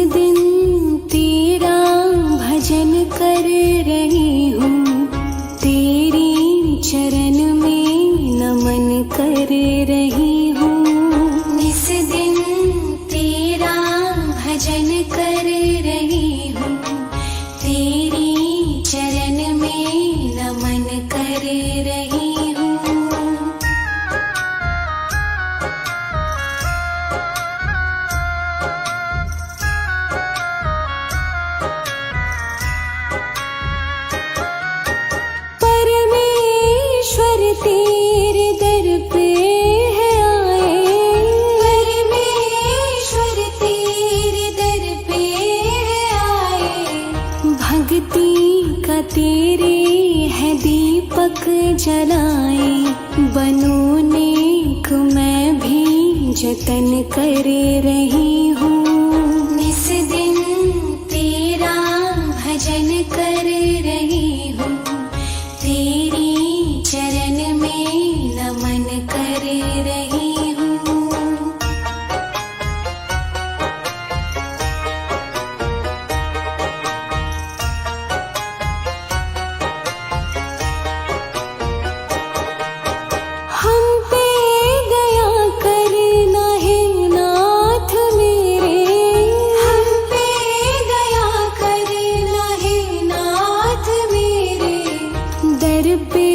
दिन तेरा भजन कर रही हूँ, तेरी चरण में नमन कर रही हूँ। इस दिन तेरा भजन कर रही हूँ, तेरी चरण में नमन कर रही हूँ। परमेश्वर तेरे दर पे है आए, परमेश्वर तेरे दर पे है आए। भक्ति का तेरे है दीपक जलाए, बनूं नेक मैं भी जतन कर रही हूँ। इस दिन तेरा भजन कर रही हूँ, तेरी चरण में नमन कर रही हूँ। हम पे दया करना है नाथ मेरे, हम पे दया करना है नाथ मेरे। दर पे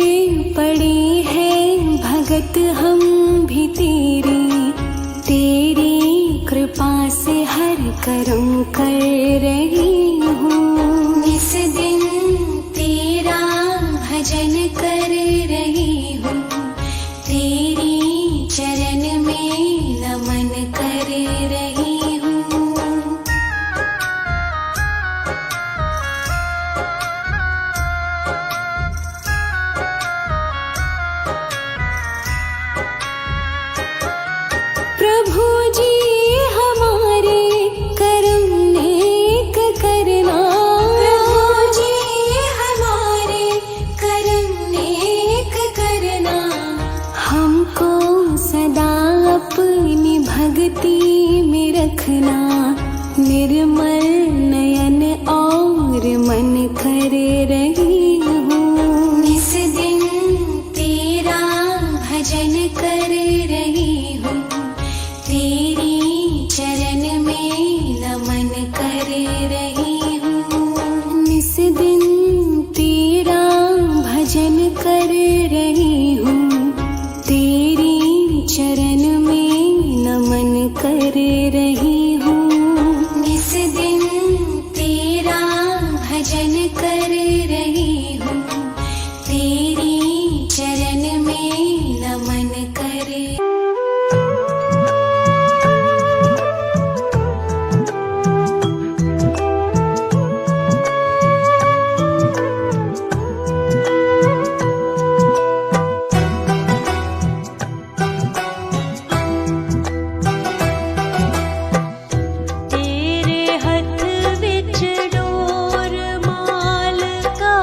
पड़े हैं भगत हम भी तेरी, तेरी कृपा से हर कर्म कर रही हूँ। इस दिन तेरा भजन कर रही हूँ, तेरी चरण में नमन कर रही हूँ। प्रभु जी हमारे कर्म नेक करना, प्रभु जी हमारे कर्म नेक करना। हमको सदा अपनी भक्ति में रखना, निर्मल नयन और मन कर रही हूँ। इस दिन तेरा भजन कर रही हूँ, तेरी चरण में नमन कर रही हूँ। इस दिन तेरा भजन कर रही हूँ, तेरी चरण में नमन कर रही हूँ। इस दिन तेरा भजन कर रही हूँ, तेरी चरण में नमन कर। तेरे हथ विच डोर माल का,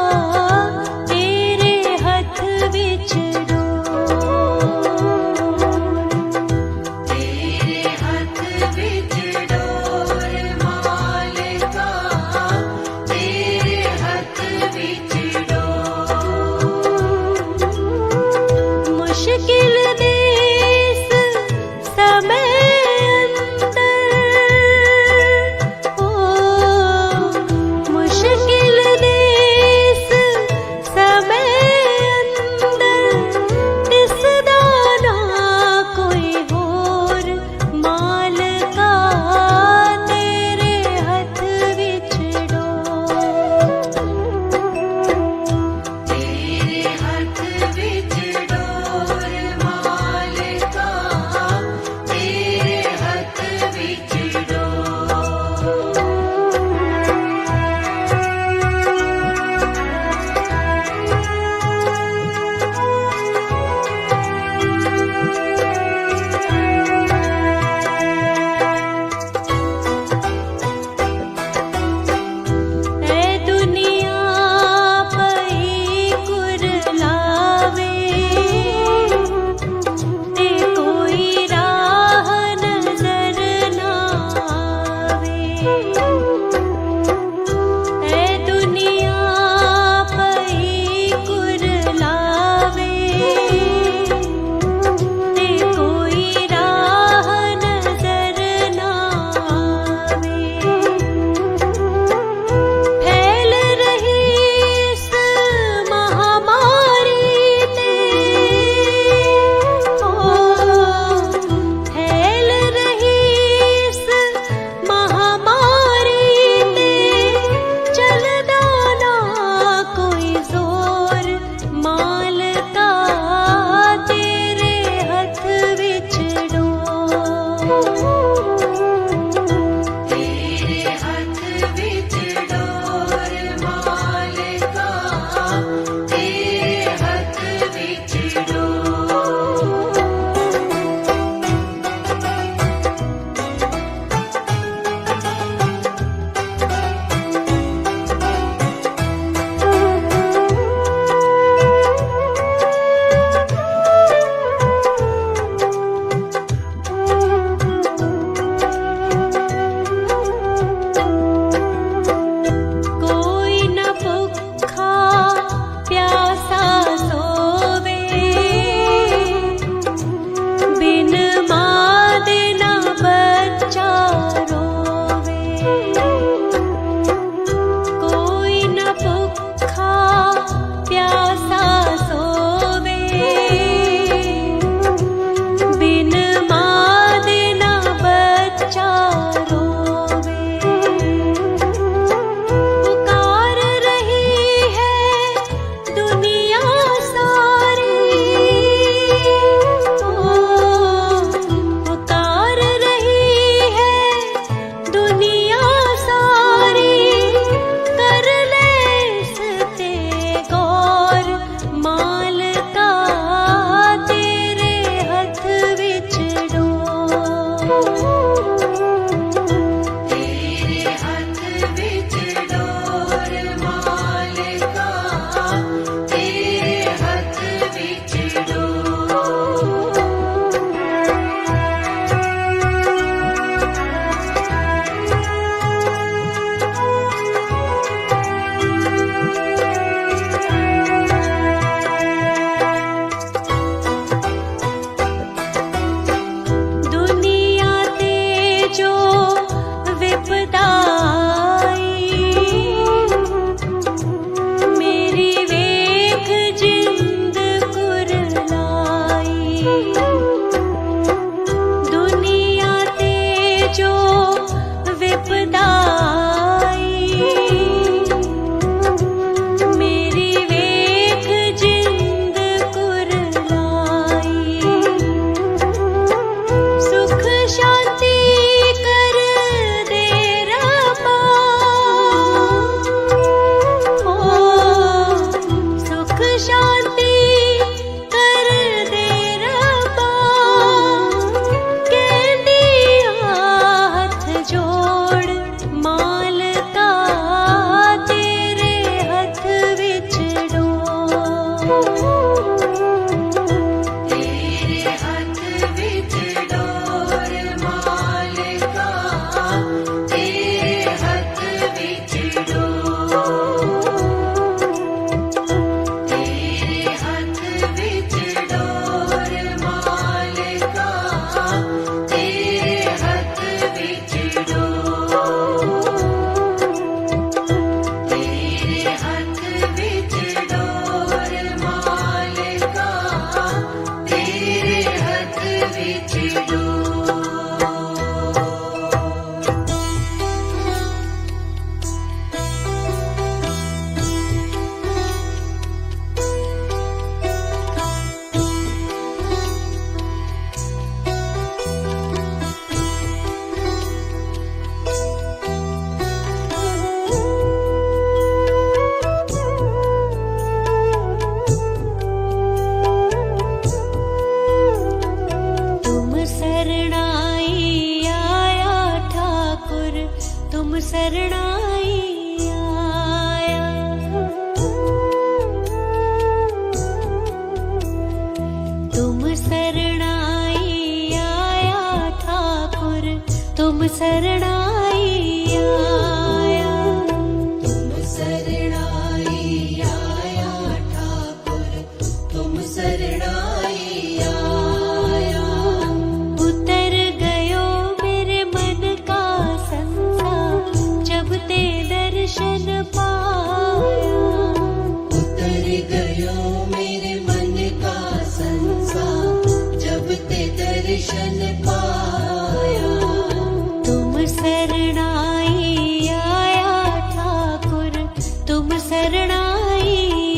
तुम शरणाई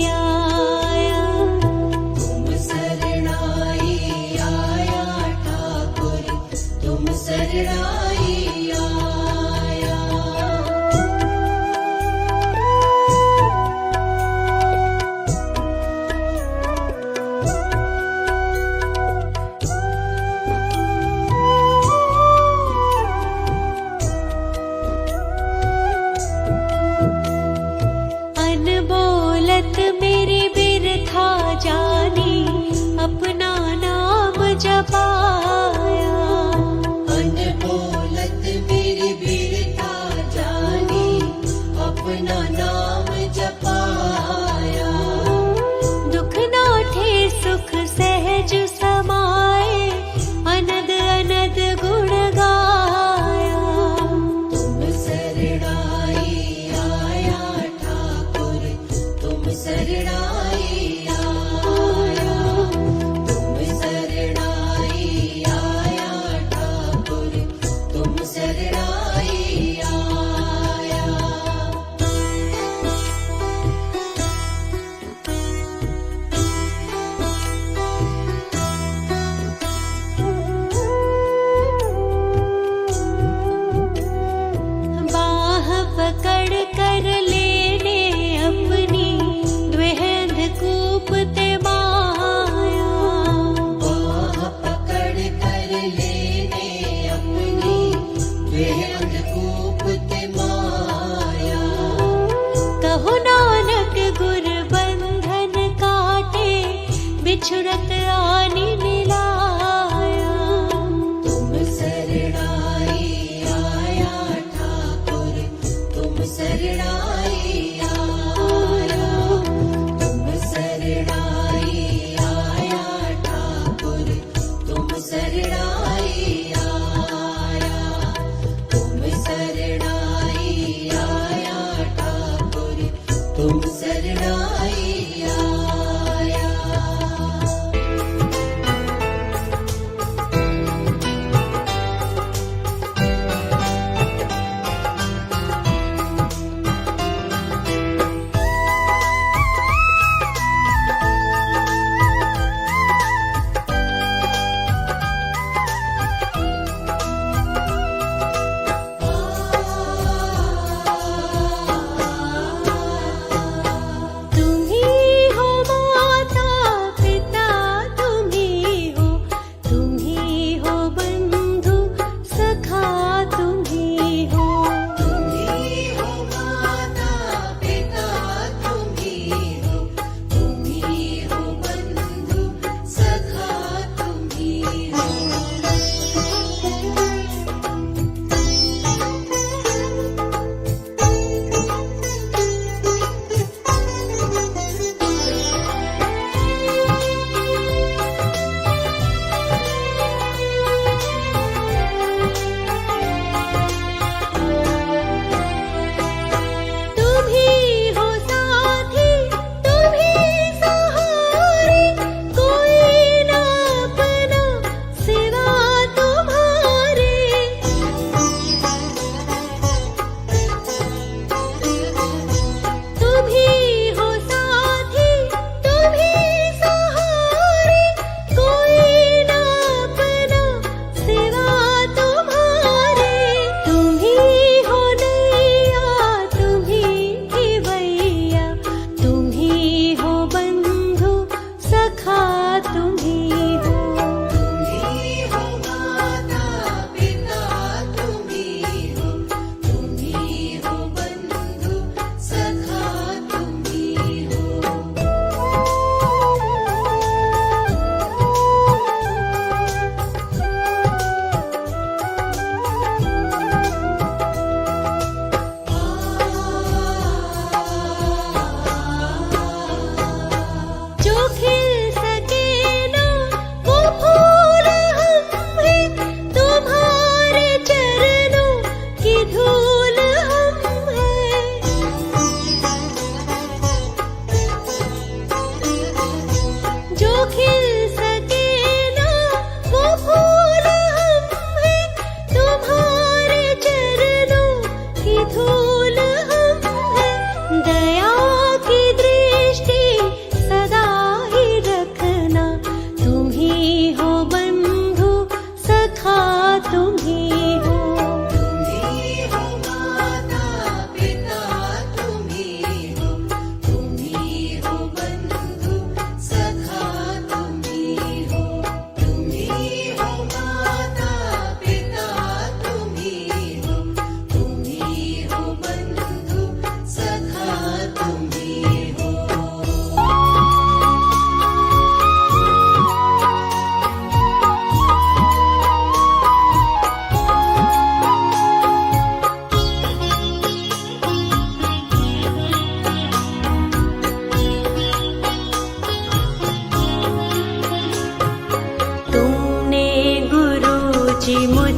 आया। तुम शरणाई आया ठाकुर, तुम शरणाई आया। अनबोलत मेरी बिरथा जानी, अपना नाम जपाया। अनबोलत मेरी बिरथा जानी, अपना नाम जपाया। दुख नाठे सुख सहज समाए, अनद अनद गुण गाया। तुम शरणाई आया ठाकुर, तुम शरणाई आया। तुम शरणाई आया ठाकुर, तुम शरणाई आया। बाह पकड़ कर लेने अपनी, द्विहंध कूप ते माया। बाह पकड़ कर लेने अपनी, बेहद कूप ते माया। कहो नानक गुर बंधन काटे, बिछुड़त आनी मिलाया। तुम शरणाई आया ठाकुर, तुम शरणाई आया। तुम शरणाई आया ठाकुर, तुम शरणाई आया। तुम शरणाई आया ठाकुर, तुम शरणाई आया। तू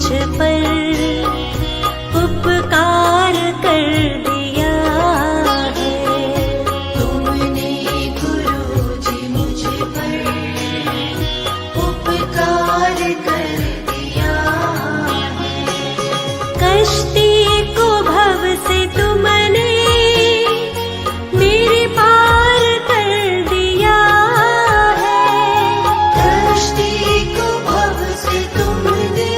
मुझ पर उपकार कर दिया है। तुमने गुरुजी मुझ पर उपकार कर दिया है। कश्ती को भव से तुमने मेरे पार कर दिया है। कश्ती को भव से तुमने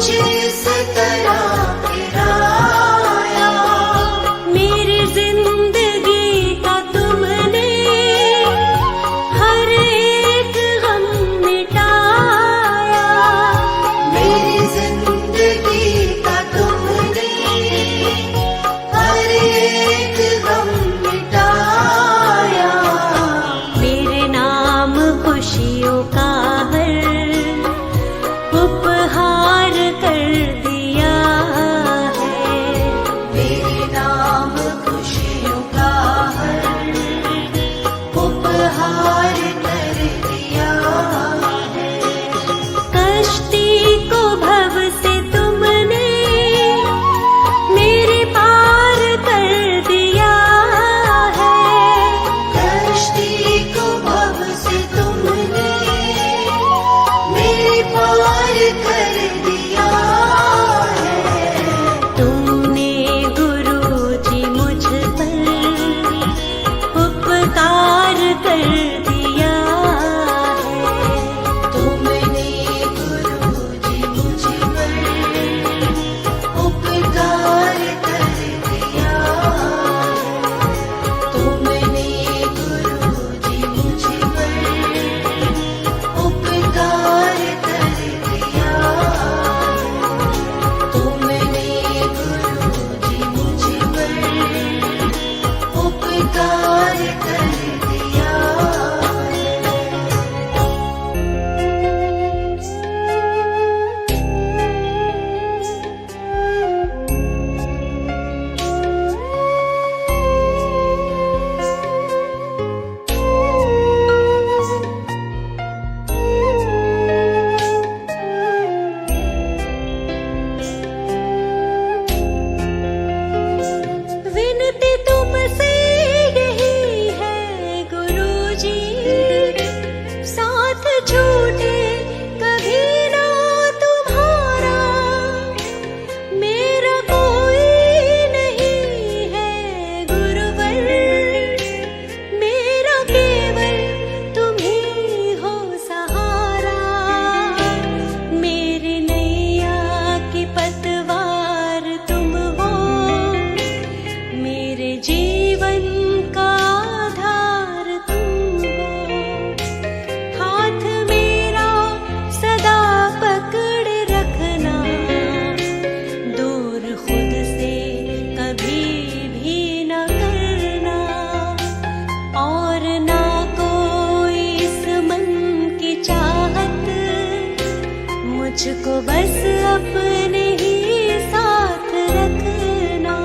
मुझे इस तरह गिराया। मेरी जिंदगी का तुमने हर एक गम मिटाया। मेरी जिंदगी का तुमने हर एक गम मिटाया। मेरे नाम खुशियों का हर उपहार कर दिया है। मेरे नाम खुशियों का हर उपहार कर दिया है। कश्ती को भव से तुमने मेरे पार कर दिया है। कश्ती को भव से तुमने मेरे पार कर दिया है। तुमने गुरुजी मुझ पर उपकार कर दिया है। तुमने गुरुजी मुझ पर उपकार कर दिया है। तुमने गुरुजी मुझ पर उपकार कर दिया है। तुमने गुरुजी मुझ पर उपकार कर दिया विनती तुमसे यही है गुरुजी, साथ छूटे कभी ना तुम्हारा। मेरा कोई नहीं है गुरुवर, मेरा केवल तुम ही हो सहारा। मेरी नैया की पतवार तुम हो, मेरे जीवन का आधार तुम हो। हाथ मेरा सदा पकड़े रखना, दूर खुद से कभी भी न करना। और ना कोई इस मन की चाहत, मुझको बस अपने ही साथ रखना।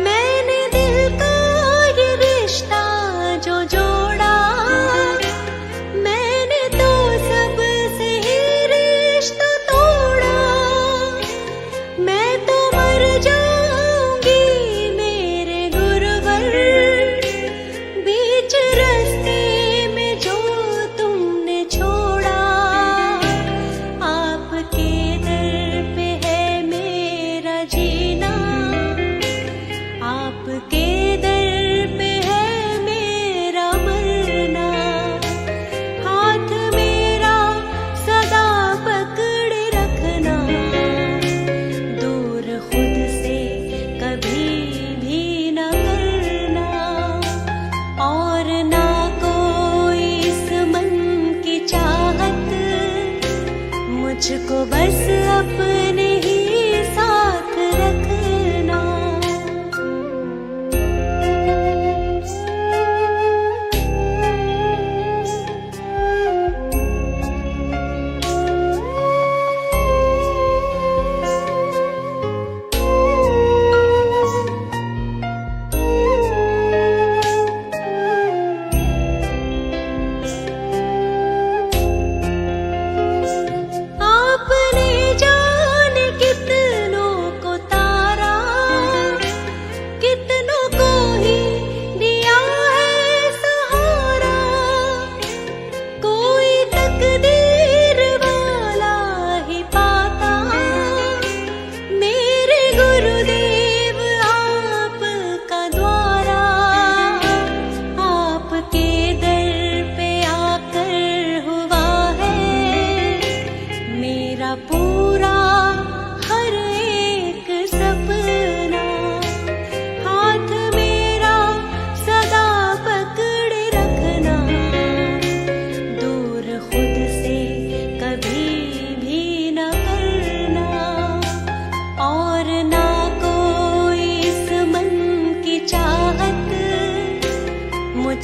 मैंने दिल का ये रिश्ता जो जोड़ा, मैंने तो सबसे ही रिश्ता तोड़ा। मैं तो मर जाऊंगी मेरे गुरुवर, बीच रास्ते में जो तुमने छोड़ा। आपके दर पे है मेरा जीना, आपके दर पे है मेरा मरना। हाथ मेरा सदा पकड़े रखना, दूर खुद से कभी भी न करना। और ना कोई इस मन की चाहत, मुझको बस अपने ही साथ रखना। आपने जा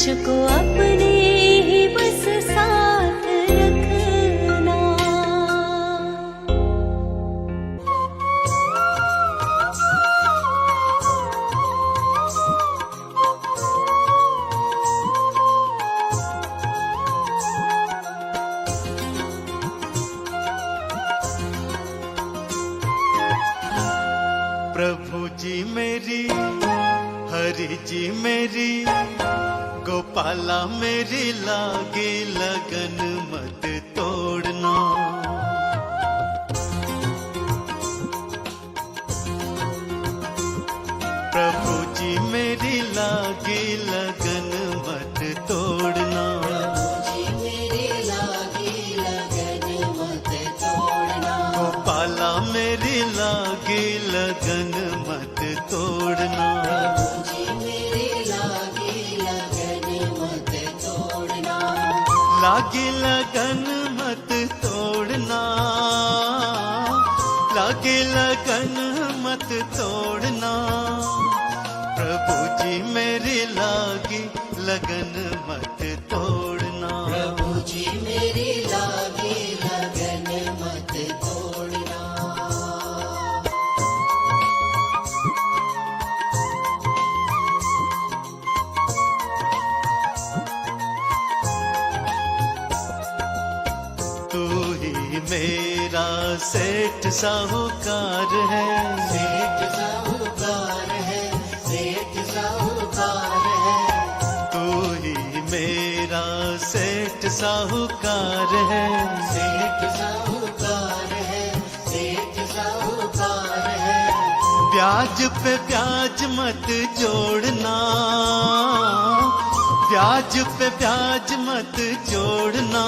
मुझको अपने ही बस साथ रखना। प्रभु जी मेरी, हरि जी मेरी, गोपाला मेरी लागे लगन मत तोड़ना। प्रभु जी मेरी लागे लगन मत तोड़ना। गोपाला मेरी लागे लगन मत तोड़ना। लागे लगन मत तोड़ना, लागे लगन मत तोड़ना। प्रभु जी मेरी लागे लगन मत तोड़ना। प्रभु जी मेरी लागे लगन मत तोड़ना। तू ही मेरा सेठ साहूकार है। सेठ साहूकार है, सेठ साहूकार है। तू ही मेरा सेठ साहूकार है। सेठ साहूकार है, सेठ साहूकार है। ब्याज पे ब्याज मत जोड़ना, ब्याज पे ब्याज मत जोड़ना।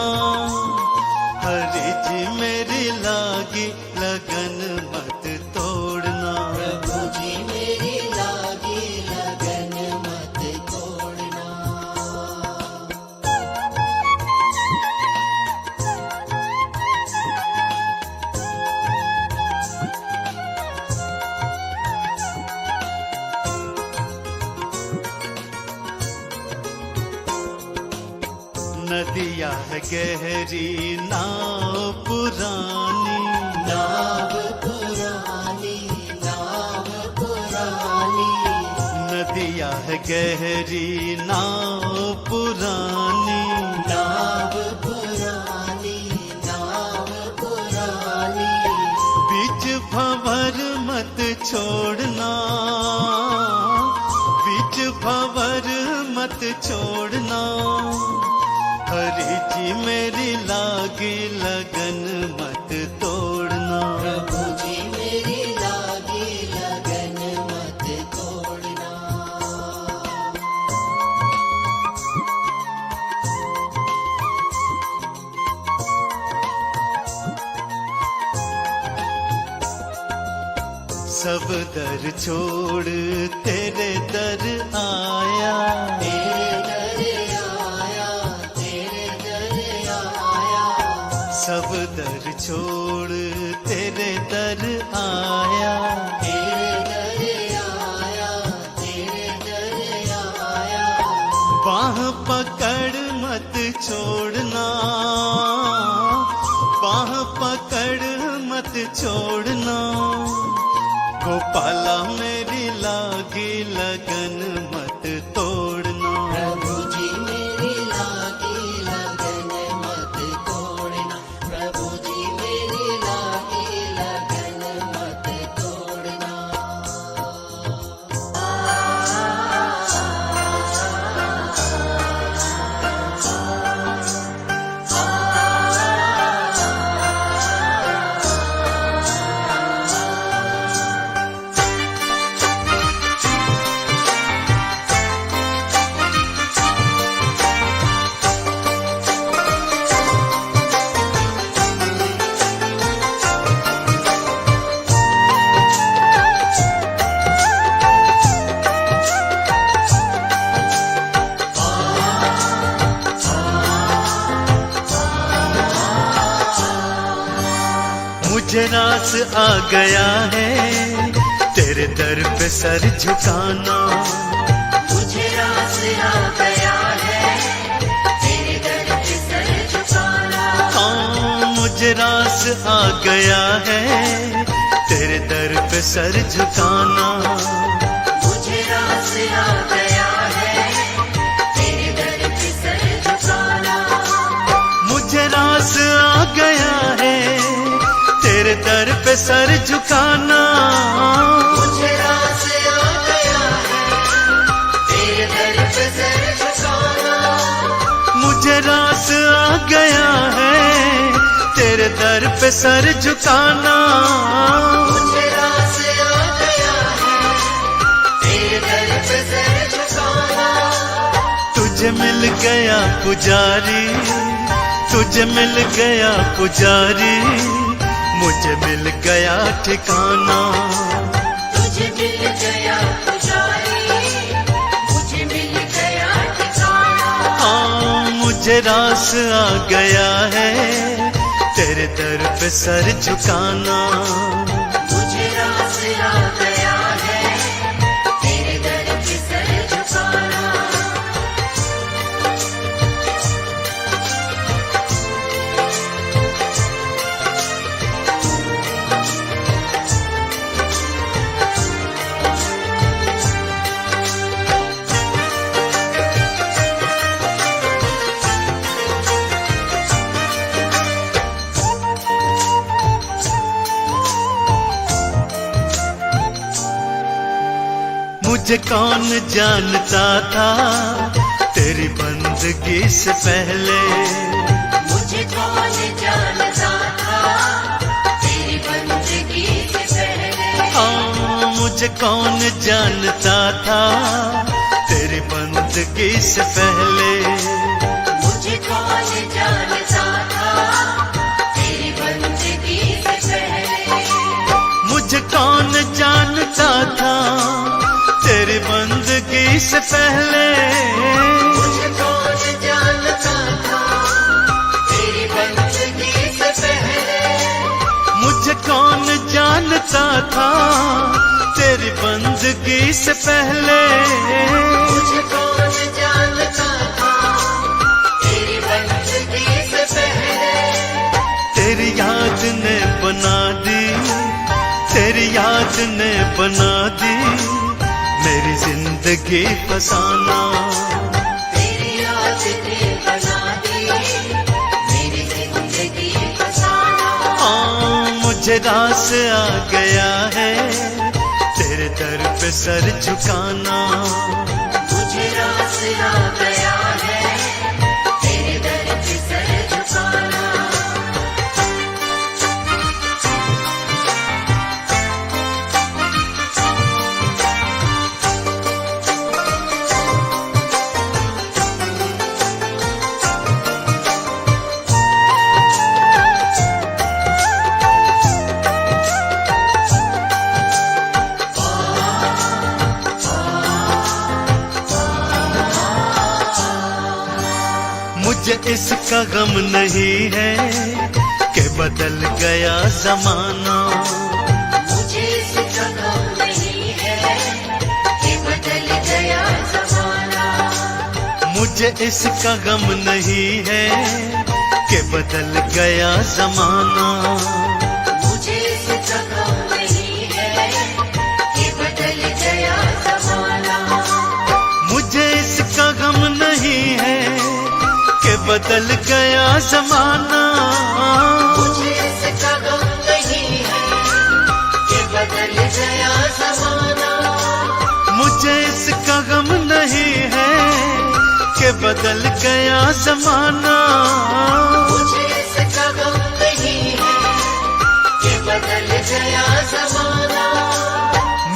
हरि जी मेरी लागी लगन मत तोड़ना। प्रभु जी मेरी लागी लगन मत तोड़ना। नदिया है गहरी नाव पुरानी। नाव पुरानी, नाव पुरानी। नदिया है गहरी नाव पुरानी। नाव पुरानी, नाव पुरानी। बीच भंवर मत छोड़ना, बीच भंवर मत छोड़ना। हरि जी मेरी लागी लगन मत तोड़ना। प्रभु जी मेरी लागी लगन मत तोड़ना। सब दर छोड़ तेरे दर आया। तेरे दर आया, तेरे दर आया। सब दर छोड़ तेरे दर आया। तेरे दर आया, तेरे दर आया। बाह पकड़ मत छोड़ना, बाह पकड़ मत छोड़ना। गोपाला मेरी लागी लगन मत तोड़ना। प्रभु जी मेरी लागी लगन मत तोड़ना। प्रभु जी मेरी लागी लगन मत तोड़ना। मुझे रास आ गया है तेरे दर पे सर झुकाना। मुझे रास आ गया है रास आ गया है तेरे दर पे सर झुकाना। मुझे रास आ गया है तेरे दर पे सर झुकाना। मुझे रास आ गया है तेरे दर पे सर झुकाना। मुझे रास आ गया है तेरे दर पे सर झुकाना। मुझे रास आ गया है तेरे दर पे सर झुकाना। मुझे रास आ गया है तेरे दर पे सर झुकाना। तुझे मिल गया पुजारी, तुझे मिल गया पुजारी, मुझे मिल गया ठिकाना। तुझे मिल गया पुजारी, मुझे मिल गया ठिकाना। हाँ मुझे रास आ गया है तेरे दर पे सर झुकाना। मुझे रास आ गया है तेरे दर पे सर झुकाना। मुझे कौन जानता था तेरी बंदगी से पहले। मुझे कौन जानता था तेरी बंदगी से पहले। हाँ मुझे कौन जानता था तेरी बंदगी से पहले। मुझे कौन जानता था तेरी बंदगी से पहले। मुझे कौन जानता था तेरी बंदगी से पहले। मुझे कौन जानता था तेरी बंदगी से पहले। मुझे कौन जानता था तेरी बंदगी से पहले। मुझे कौन जानता था तेरी बंदगी से पहले। तेरी याद ने बना दी, तेरी याद ने बना दी मेरी जिंदगी फसाना। तेरी याद ने बना दी मेरी जिंदगी फसाना। हाँ मुझे रास आ गया है तेरे दर पे सर झुकाना। मुझे रास आ गया है तेरे दर पे सर झुकाना। मुझे इसका गम नहीं है कि बदल गया जमाना। मुझे इसका गम नहीं है कि बदल गया जमाना। मुझे इसका गम नहीं है कि बदल गया जमाना। मुझे इसका गम नहीं है कि बदल गया जमाना। मुझे इसका गम नहीं है कि बदल गया जमाना। मुझे इसका गम नहीं है कि बदल गया जमाना। मुझे इसका गम नहीं है कि बदल गया जमाना। मुझे इसका गम नहीं है कि बदल गया जमाना।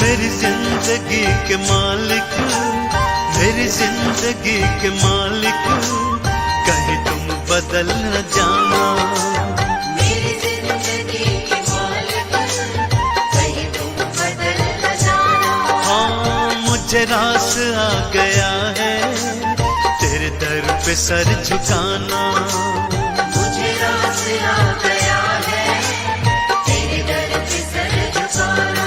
मेरी जिंदगी के मालिक, मेरी जिंदगी के मालिक, कहीं तुम बदल न जाना। मेरी जिंदगी के मालिक कहीं तुम बदल न जाना। हाँ मुझे रास आ गया है तेरे दर पे सर झुकाना। मुझे रास आ गया है तेरे दर पे सर झुकाना।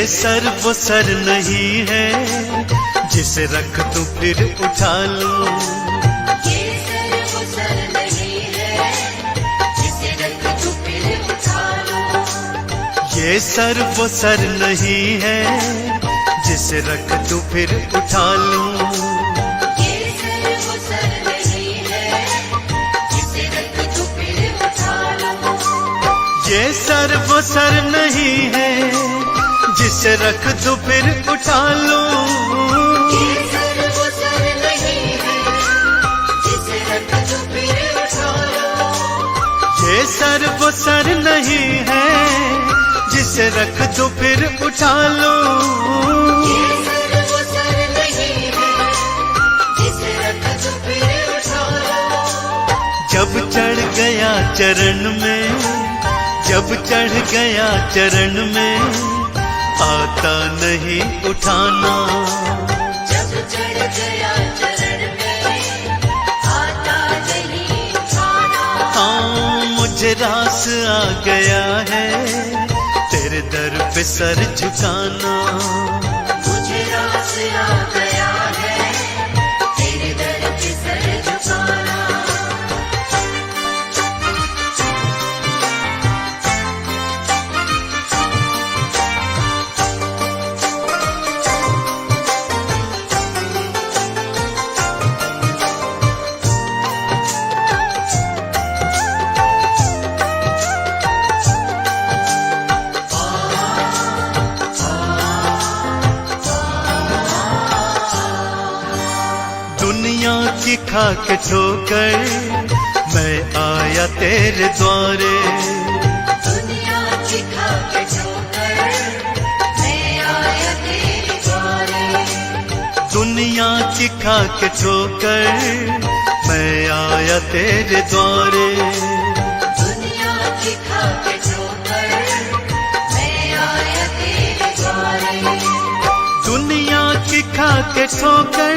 सर वो सर नहीं है जिसे रख दूं फिर उठा लूं। ये सर वो सर नहीं है जिसे रख दूं फिर उठा लूं। ये सर वो सर नहीं है जिसे रख दूं फिर उठा लूं। ये सर वो सर नहीं है जिसे रख दूं फिर उठा लूं। ये सर वो सर नहीं है जिसे रख दूं फिर उठा लूं। ये सर वो सर नहीं है जिसे रख दूं फिर उठा लूं। ये सर वो सर नहीं है जिसे रख दूं फिर उठा लूं। ये सर वो सर नहीं है जिसे रख दूं फिर उठा लूं। जब चढ़ गया चरण में, जब चढ़ गया चरण में, आता नहीं उठाना। जब चढ़ गया चरण में आता नहीं उठाना। हाँ मुझे रास आ गया है तेरे दर पे सर झुकाना। मुझे रास आ गया है तेरे दर पे सर झुकाना। दुनिया की खा के ठोकर मैं आया तेरे द्वारे। दुनिया की खा के ठोकर मैं आया तेरे द्वारे। दुनिया की खा के ठोकर मैं आया तेरे द्वारे। दुनिया की खा के ठोकर मैं आया तेरे द्वारे। दुनिया की खा के ठोकर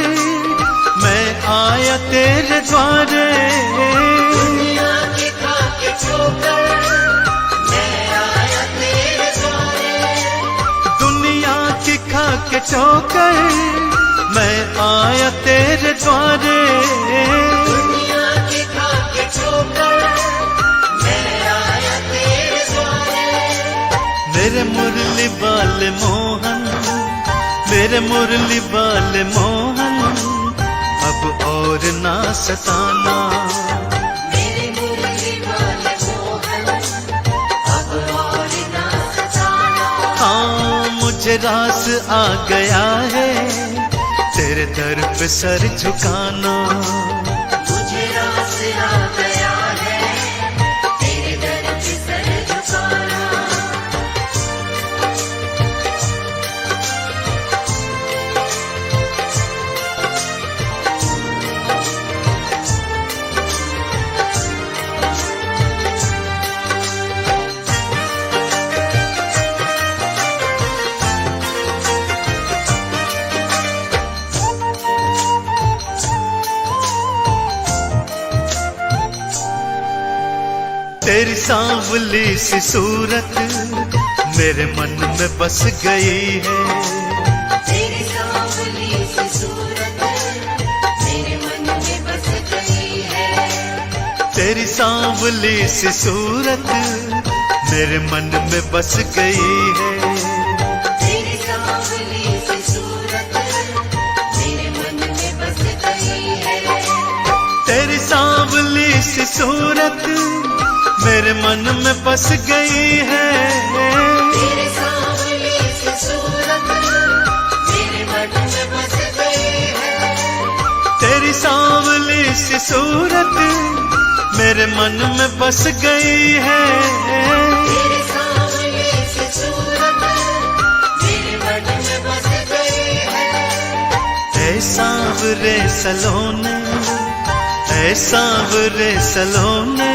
मैं आया तेरे द्वारे। दुनिया की खा के ठोकर मैं आया तेरे द्वारे। दुनिया की खा के ठोकर मैं आया तेरे द्वारे। दुनिया की खा के ठोकर मैं आया तेरे द्वारे। मेरे मुरली बाल मोहन, मेरे मुरली बाल मोहन, अब और ना सताना। मेरे मुरली बाल मोहन अब और ना सताना। हाँ मुझे रास आ गया है तेरे दर पे सर झुकाना। मुझे रास आ गया है तेरे दर पे सर झुकाना। तेरी सांवली सी सूरत मेरे मन में बस गई है। तेरी सांवली सी सूरत मेरे मन में बस गई है। तेरी सांवली सी सूरत मेरे मन में बस गई है। तेरी सांवली सी सूरत मेरे मन में बस गई है। तेरी सांवली सी सूरत मेरे मन में बस गई है। तेरी सांवली सी सूरत मेरे मन में बस गई है। तेरी सांवली सी सूरत मेरे मन में बस गई है। तेरी सांवली सी सूरत मेरे मन में बस गई है। ऐ सांवरे सलोने, ऐ सांवरे सलोने,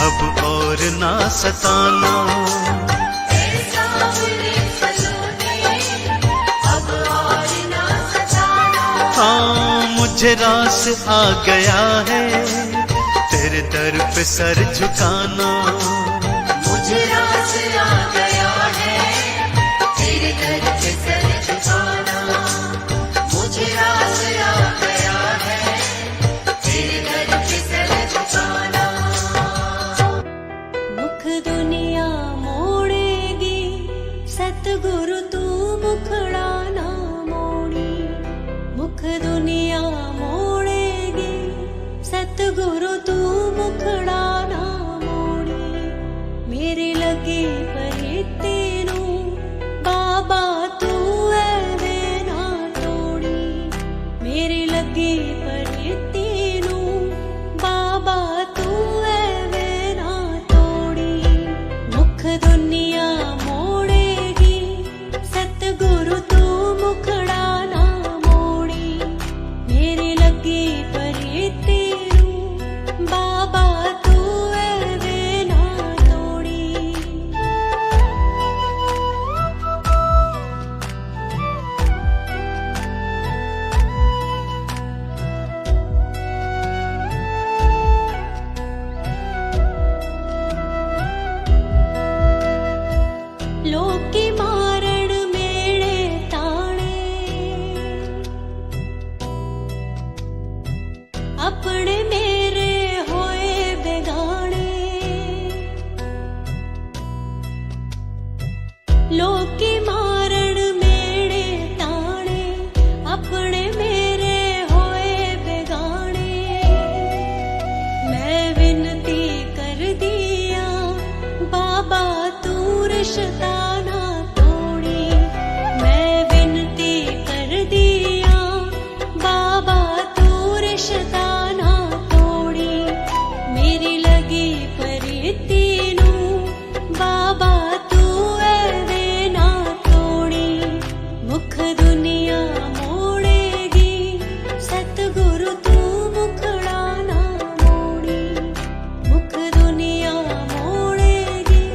अब और ना सताना। ऐ सांवरे सलोने अब और ना सताना। हाँ मुझे रास आ गया है तेरे दर पे सर झुकाना। मुझे रास आ गया है तेरे सतगुरु तू मुखड़ा ना मोड़ी, मेरे लगे परीते नू बाबा तू ऐवे ना तोड़ी, मेरे लगे परीते नू बाबा तू ऐवे ना तोड़ी। मुख दुनिया मोड़ेगी सतगुरु तू मुखड़ा ना मोड़ी, मेरे लगे परीते नू बाबा तू ऐवे ना तोड़ी। लोकी मारण मेरे ताणे, अपने मेरे होए बेगाने, लोकी मारण मेरे ताणे, अपने मेरे होए बेगाने। मैं विनती कर दिया बाबा तू रिश्ता ना तोड़ी, मैं विनती कर दिया बाबा तू रिश्ता ना तोड़ी, मेरी लगी परीती नू बाबा तू ऐवे ना तोड़ी। मुख दुनिया मोड़ेगी सतगुरु तू मुखड़ा ना मोड़ी, मुख दुनिया मोड़ेगी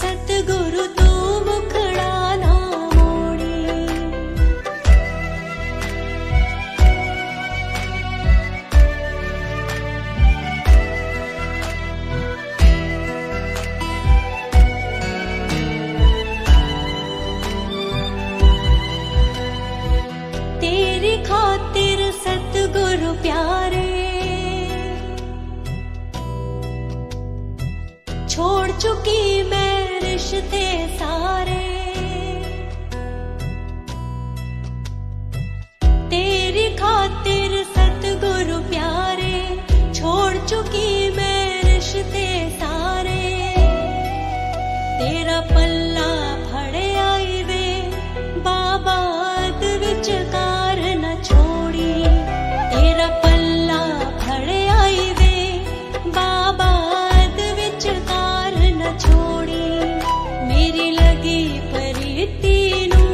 सतगुरु तू मुखड़ा ना मोड़ी। तेरी खातिर सतगुरु प्यारे, छोड़ चुकी मैं रिश्ते सारे। तेरी खातिर सतगुरु प्यारे, छोड़ चुकी मैं रिश्ते सारे। तेरा पल्ला फड़े आई वे बाबा अद विचकार न छोड़ी, तेरा पल्ला फड़े आई वे बाबा अद विचकार न छोड़ी, मेरी लगी परीती नू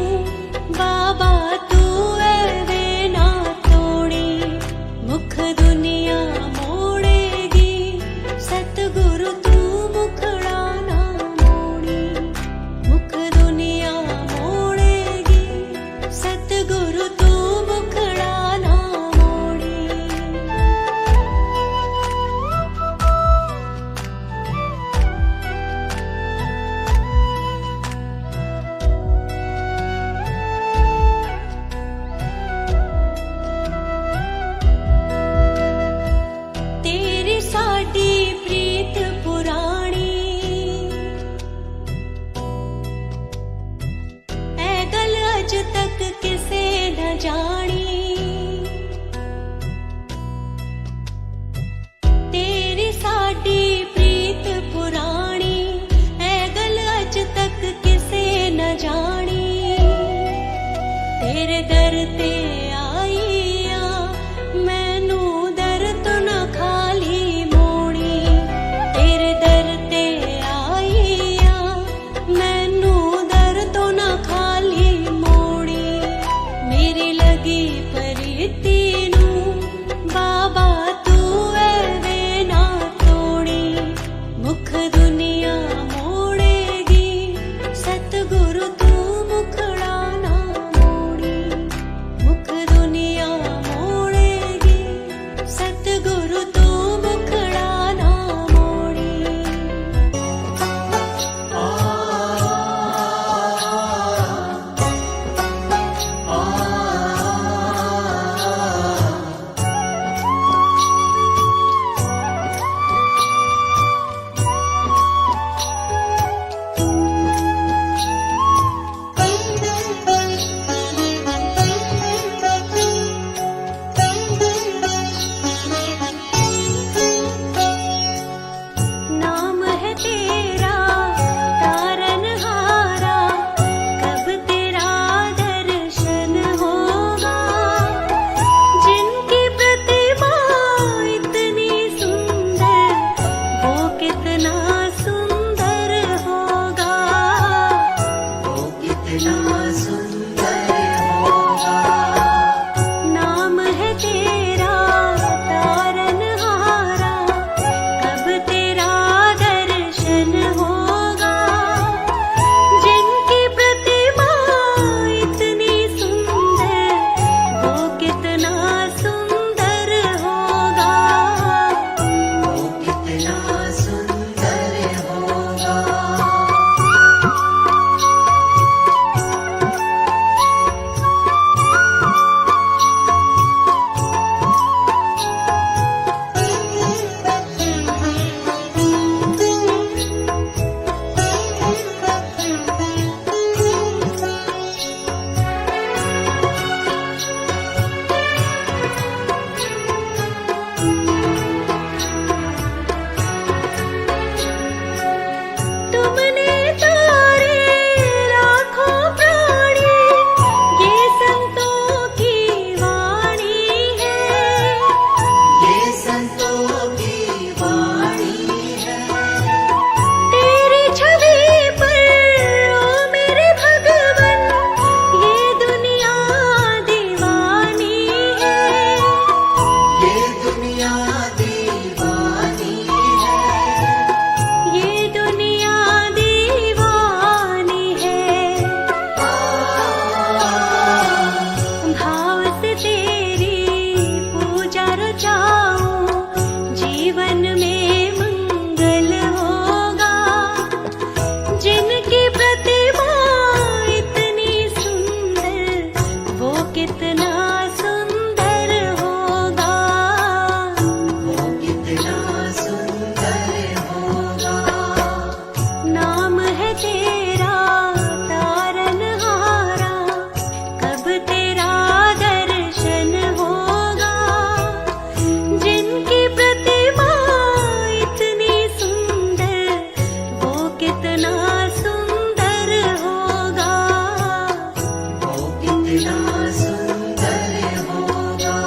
बाबा तू ऐवे ना तोड़ी। मुख दुनिया मोड़ेगी सतगुरु तू मुखड़ा ना मोड़ी, मुख दुनिया मोड़ेगी सतगुरु तू मुखड़ा ना मोड़ी। तेरी साडी प्रीत पुरानी, ऐ गल अज तक किसे न जानी। तेरी साडी प्रीत पुरानी, ऐ गल अज तक किसे न जानी। तेरे दर ते आईया मैनू दर तो न खाली मोड़ी, तेरे दर ते आईया मैनू दर तो न खाली मोड़ी, मेरी लगी परीती नू बाबा तू ऐवे ना तोड़ी। मुख दुनिया मोड़ेगी सतगुरु तू मुखड़ा ना मोड़ी, मुख दुनिया मोड़ेगी सतगुरु तू मुखड़ा ना मोड़ी। तुमने तारे लाखों प्राणी, ये संतों की वाणी है। ये संतों की वाणी है। तेरी छवि पर ओ मेरे भगवन, ये दुनिया दीवानी है। ये दुनिया दीवानी है। ये दुनिया दीवानी है। भाव से तेरी पूजा रचाऊं, जीवन में मंगल होगा। जिनकी प्रतिभा इतनी सुंदर, वो कितना सुंदर होगा। वो कितना सुंदर होगा। नाम है तेरा तारनहारा, कब तेरा दर्शन होगा। जिनकी प्रतिभा इतनी सुंदर, वो कितना सुंदर होगा। वो कितना सुंदर होगा।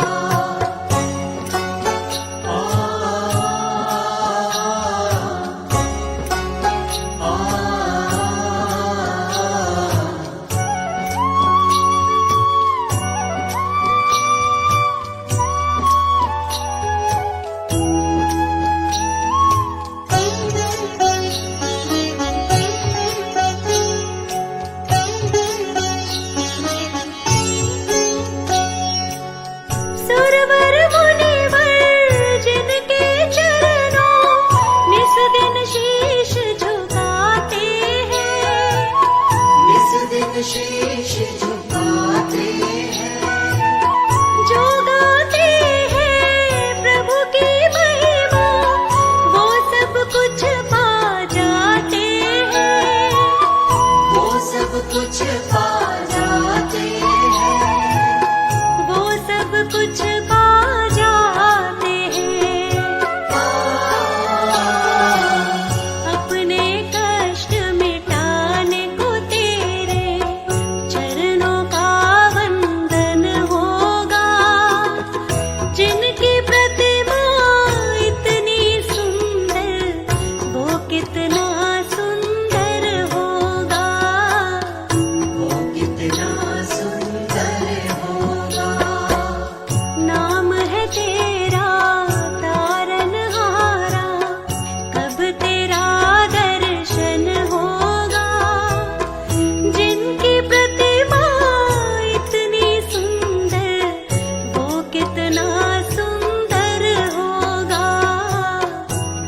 सुरवर मुनिवर जिनके चरणों, निस दिन शीश झुकाते हैं। इस दिन शीश झुकाते हैं। जो गाते हैं प्रभु की महिमा, वो सब कुछ पा जाते हैं। वो सब कुछ पा जाते हैं। वो सब कुछ पा जाते हैं। अपने कष्ट मिटाने को तेरे चरणों का वंदन होगा। जिनकी प्रतिभा इतनी सुंदर, वो कितना सुंदर होगा। वो कितना सुंदर होगा। नाम है तेरा तारनहारा, कब तेरा दर्शन होगा। जिनकी प्रतिभा इतनी सुंदर, वो कितना सुंदर होगा।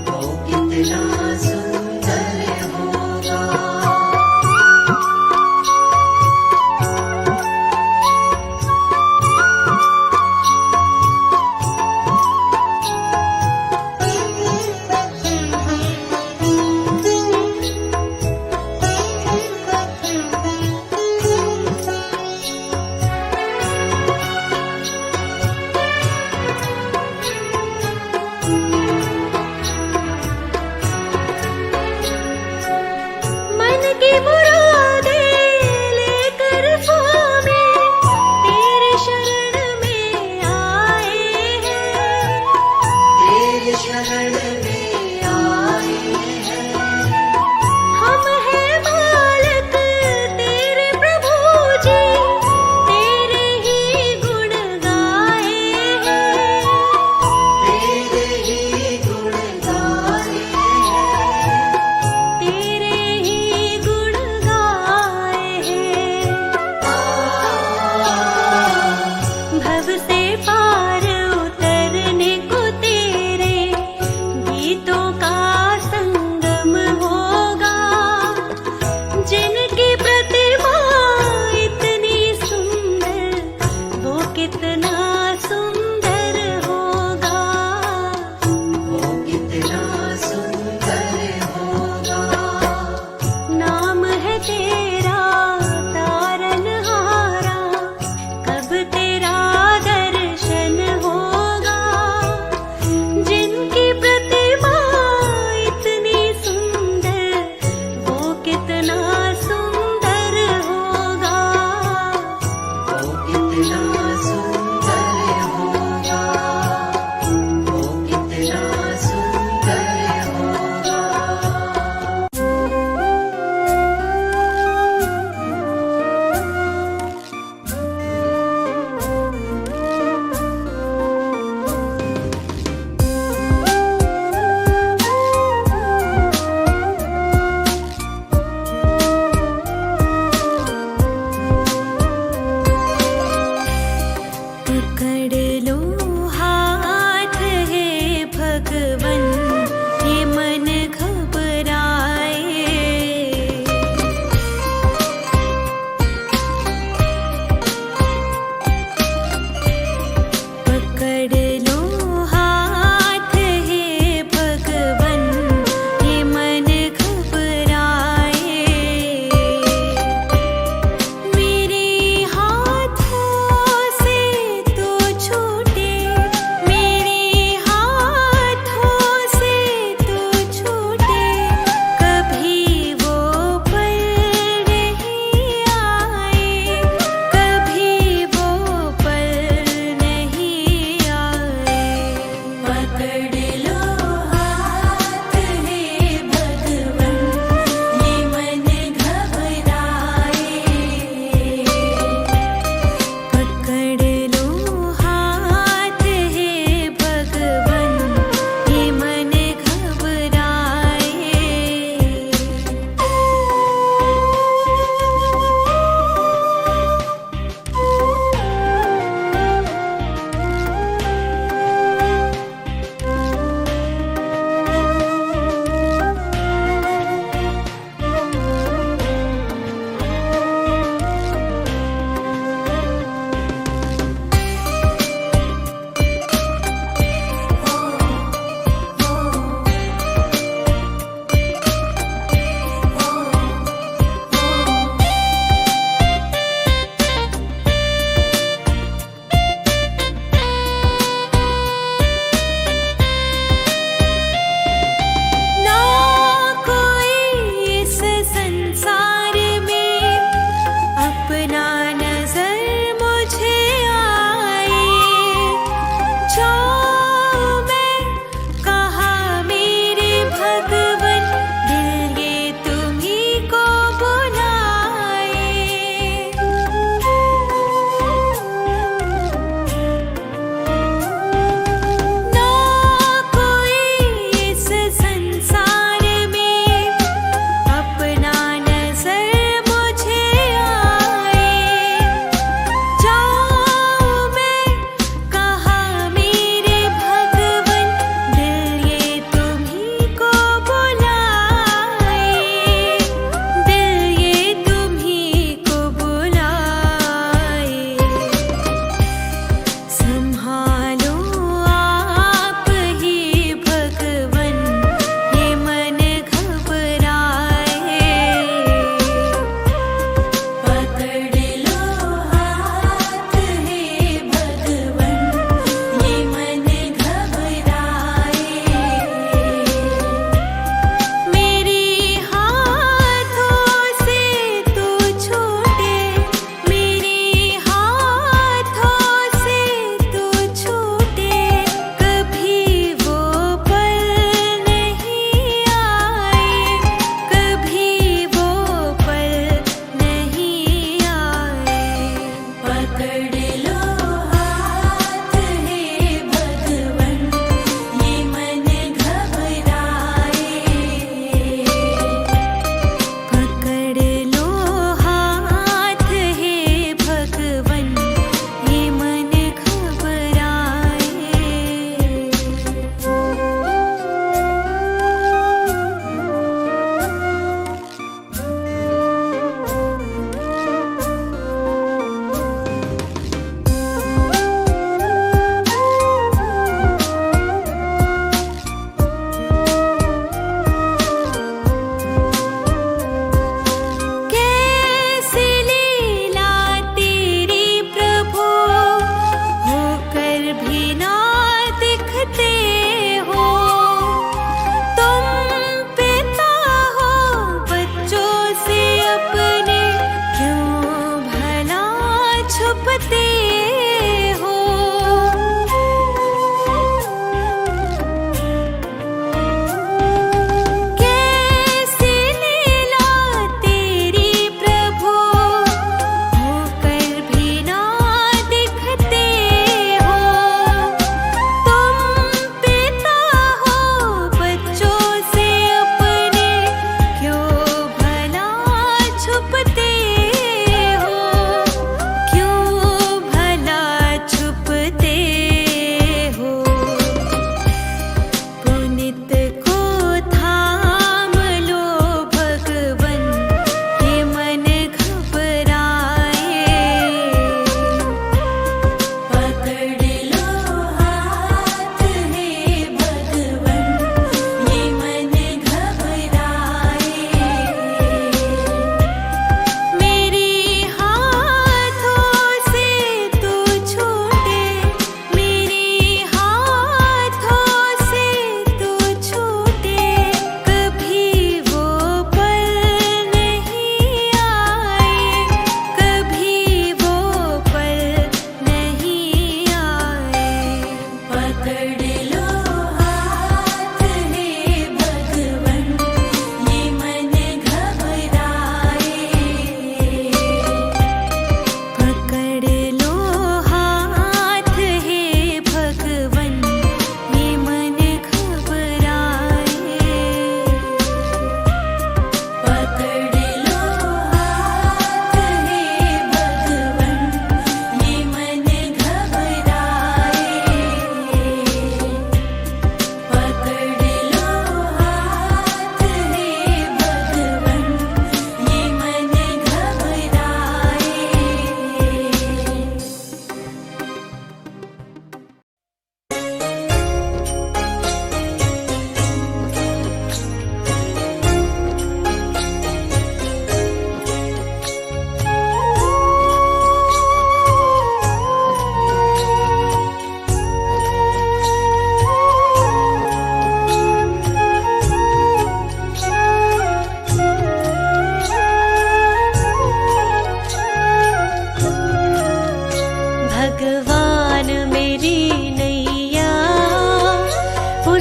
वो कितना सुंदर होगा। मन की मुरादें लेकर स्वामी, तेरे शरण में आए हैं। तेरे शरण में आए हैं। हम हैं बालक तेरे प्रभु जी, तेरे ही गुण गाए हैं। तेरे ही गुण गाए हैं। तेरे ही गुण गाए हैं। भव से पार उतरने को तेरे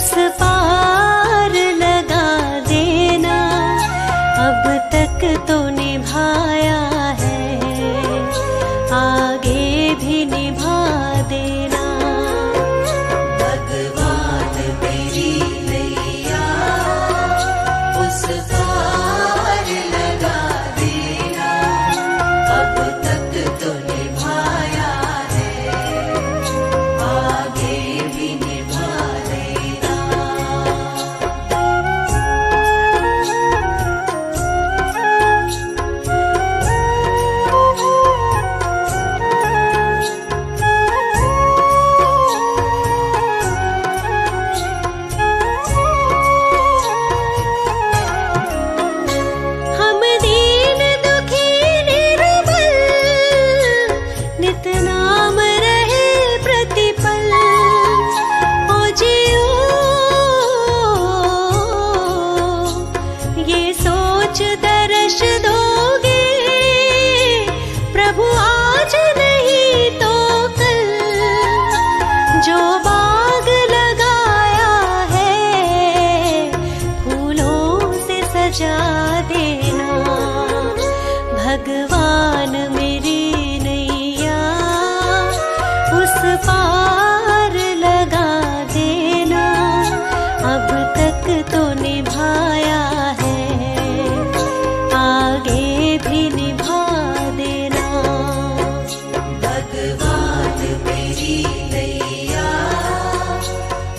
उस पार लगा देना, अब तक तो निभाया है, आगे भी निभा देना। भगवान मेरी नैया उस पार लगा देना, अब तक तो निभाया है, आगे भी निभा देना। हम दीन दुखी निर्बल, नित नाम रहे प्रतिपल। ओ जियो ये सोच दर्श दोगे, प्रभु आज नहीं तो कल। जो बाग लगाया है, फूलों से सजा देना। भगवान मेरी नैया उस पार लगा देना, अब तक तो निभाया है, आगे भी निभा देना। भगवान मेरी नैया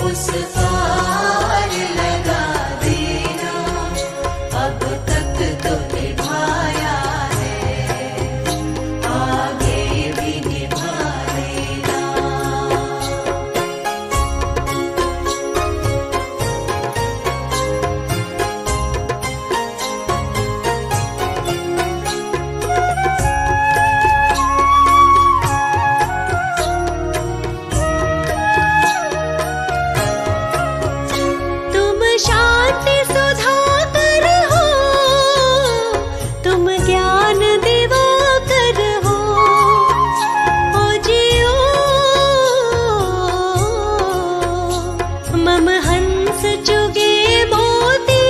उस पार लगा देना, अब तक तो निभाया है, आगे भी निभा देना। तुम शांति सुधाकर हो, तुम ज्ञान दिवाकर हो। ओ जियो मम हंस चुगे मोती,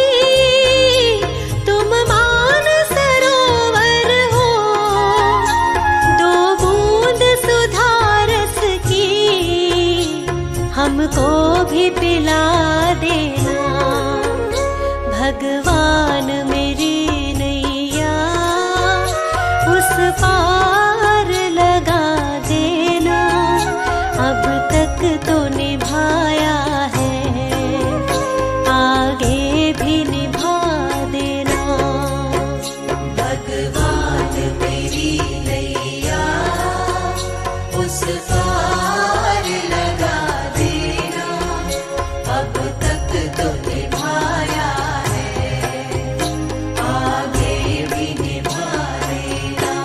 तुम मान सरोवर हो। दो बूंद सुधारस की हमको भी पिला देना। भगवान मेरी नैया उस पार लगा देना, अब तक तो निभाया है, आगे भी निभा देना। भगवान मेरी नैया उस पार लगा देना, अब तक तो निभाया है, आगे भी निभा देना।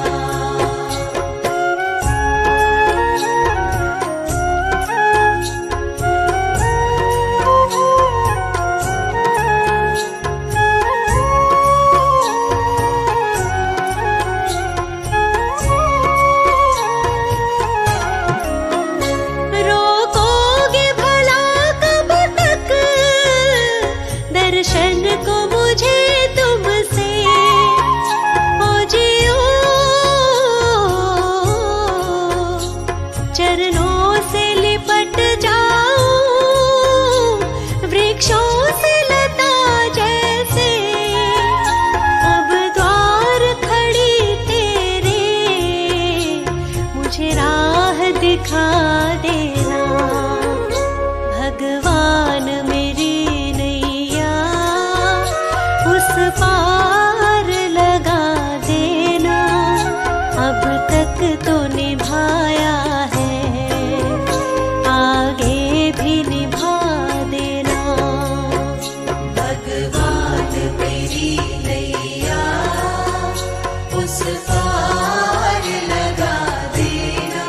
रोकोगे भला कब तक दर्शन को मुझे तुमसे। ओ जियो चरणों से लिपट जाऊं, वृक्षों से लता जैसे। अब द्वार खड़ी तेरे, मुझे राह दिखा देना। भगवान मेरी नैया उस पार लगा देना, अब तक तो निभाया है, आगे भी निभा देना। भगवान मेरी नैया उस पार लगा देना,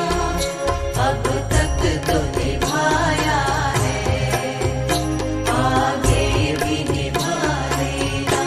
अब तक तो निभाया है, आगे भी निभा देना।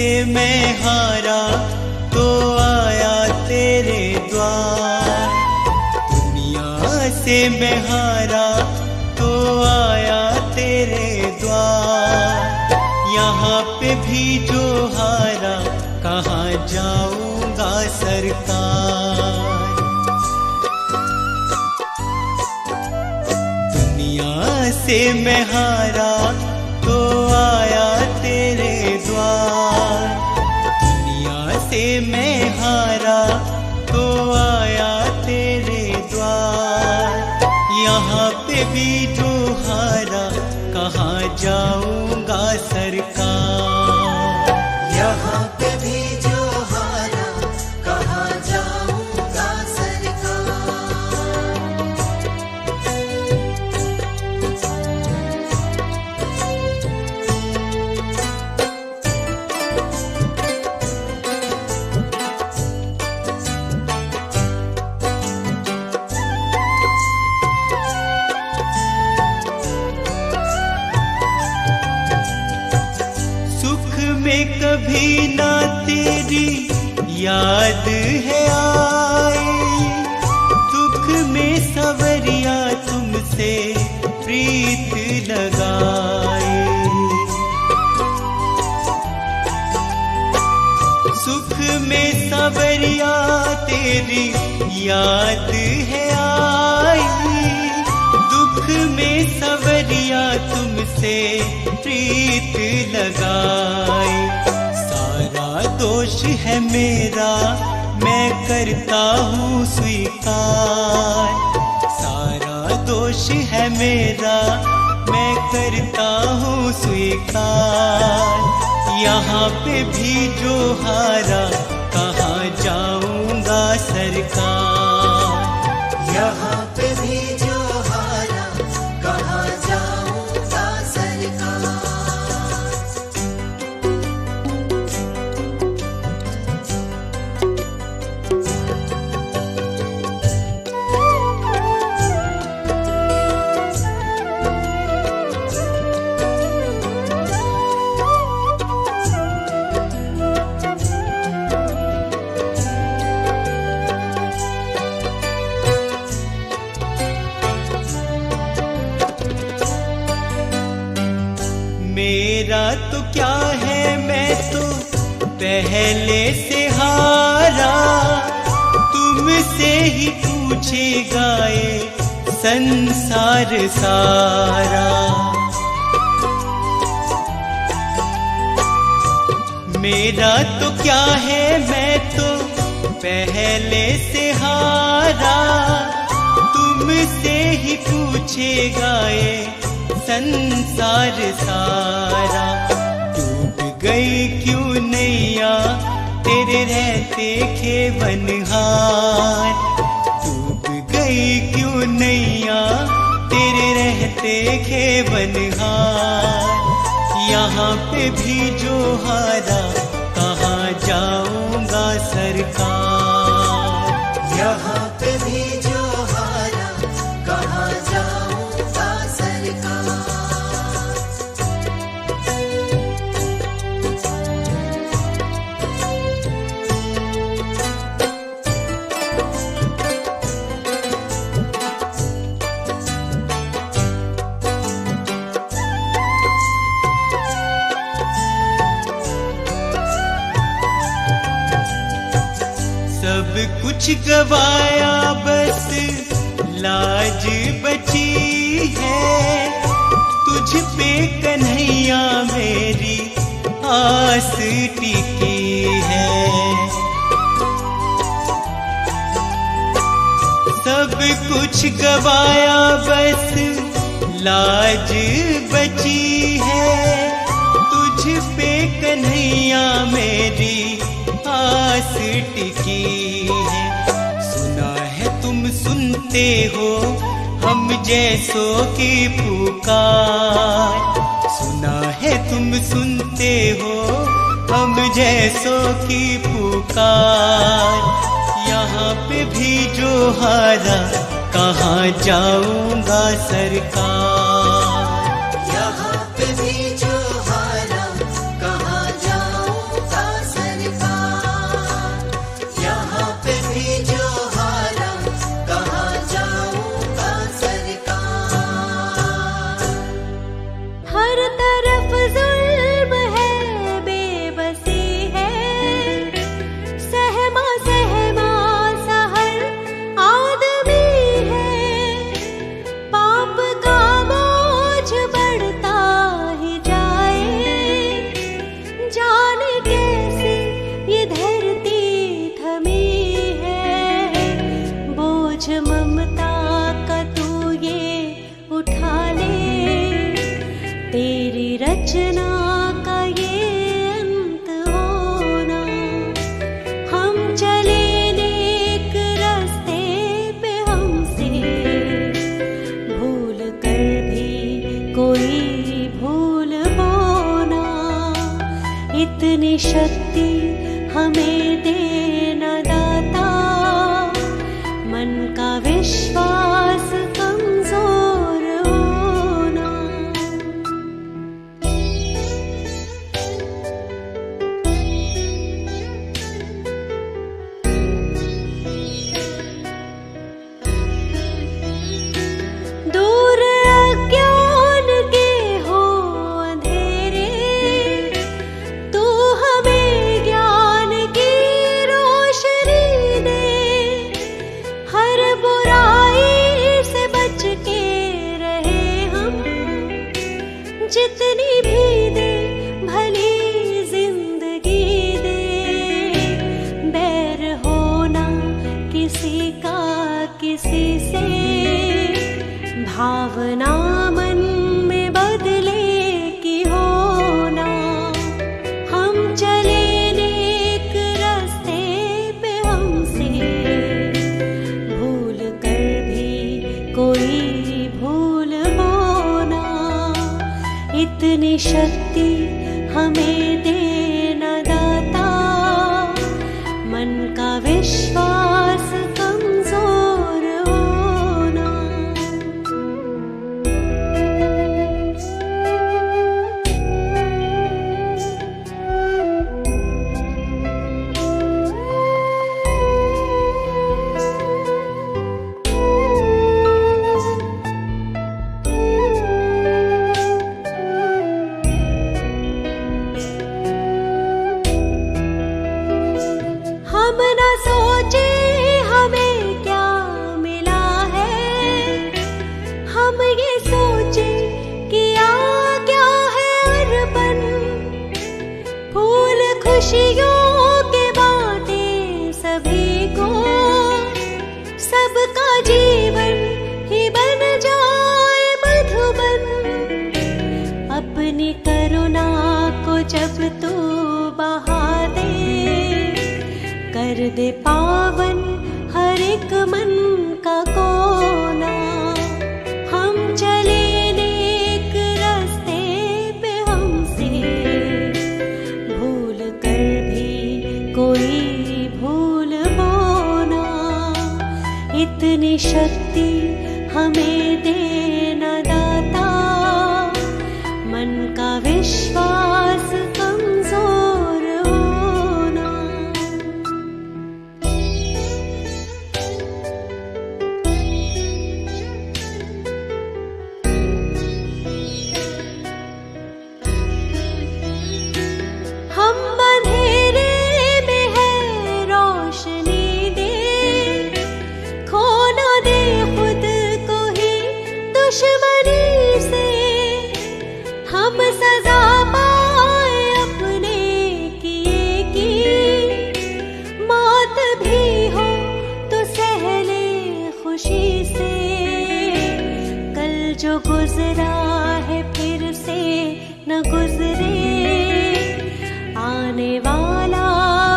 से मैं हारा तो आया तेरे द्वार, दुनिया से मैं हारा तो आया तेरे द्वार। यहाँ पे भी जो हारा कहाँ जाऊंगा सरकार। दुनिया से मैं हारा तो आया तेरे द्वार, दुनिया से मैं हारा तो आया तेरे द्वार। यहाँ पे भी जो हारा कहाँ जाऊंगा सरकार। यहाँ पे भी जो हारा कहाँ जाऊंगा सरकार। में कभी ना तेरी याद है आई, दुख में सवरिया तुमसे प्रीत लगाए। सुख में सवरिया तेरी याद है आई, दुख में सवरिया तुमसे प्रीत लगाए। सारा दोष है मेरा मैं करता हूँ स्वीकार, सारा दोष है मेरा मैं करता हूँ स्वीकार। यहाँ पे भी जो हारा कहाँ जाऊंगा सरकार। यहाँ पे भी जो हारा कहाँ जाऊंगा सरकार। मेरा तो क्या है मैं तो पहले से हारा, तुमसे ही पूछेगा ये संसार सारा। मेरा तो क्या है मैं तो पहले से हारा, तुमसे ही पूछेगा ये संसार सारा। डूब गई क्यों नैया तेरे रहते खेवनहार, डूब गई क्यों नैया तेरे रहते खेवनहार। यहाँ पे भी जो हारा कहाँ जाऊंगा सरकार। यहाँ पे भी जो हारा कहाँ जाऊंगा सरकार। सब कुछ गवाया बस लाज बची है, तुझ पे कन्हैया मेरी आस टिकी है। सब कुछ गवाया बस लाज बची है, तुझ पे कन्हैया मेरी आस टिकी है। सुना है तुम सुनते हो हम जैसों की पुकार, सुना है तुम सुनते हो हम जैसों की पुकार। यहाँ पे भी जो हारा कहाँ जाऊंगा सरकार। यहाँ पे भी जो हारा कहाँ जाऊंगा इतनी शक्ति हमें देना दाता, मन का विश्वास कमजोर होना। दूर अज्ञान के हो अंधेरे, तू हमें ज्ञान की रोशनी दे। हर बुराई से बच के रहे हम, जितनी भी दे भली जिंदगी दे। बैर होना किसी का किसी से, भावना मन में बदले की होना। हम चले नेक रास्ते पे, हमसे भूल कर भी कोई भूल होना। इतनी शक्ति हमें देना दाता, मन का विश्वास कमजोर होना। हम न सोचे हमें क्या मिला है, हम ये सोचे किया क्या है अर्पण। फूल खुशियों के बांटे सभी को, सबका जीवन ही बन जाए मधुबन। अपनी करुणा को जब तू बहा दे, कर दे पावन हर एक मन का कोना। हम चले नेक रास्ते पे, हमसे भूल कर भी कोई भूल होना। इतनी शक्ति हमें देना दाता, मन का विश्वास कमजोर होना। हम अंधेरे में है रोशनी दे, खो ना दे खुद को ही दुश्मनी से। हम सजा पाए अपने किए की, मौत भी हो तो सह ले खुशी से। कल जो गुजरा है फिर से न गुजरे, आने वाला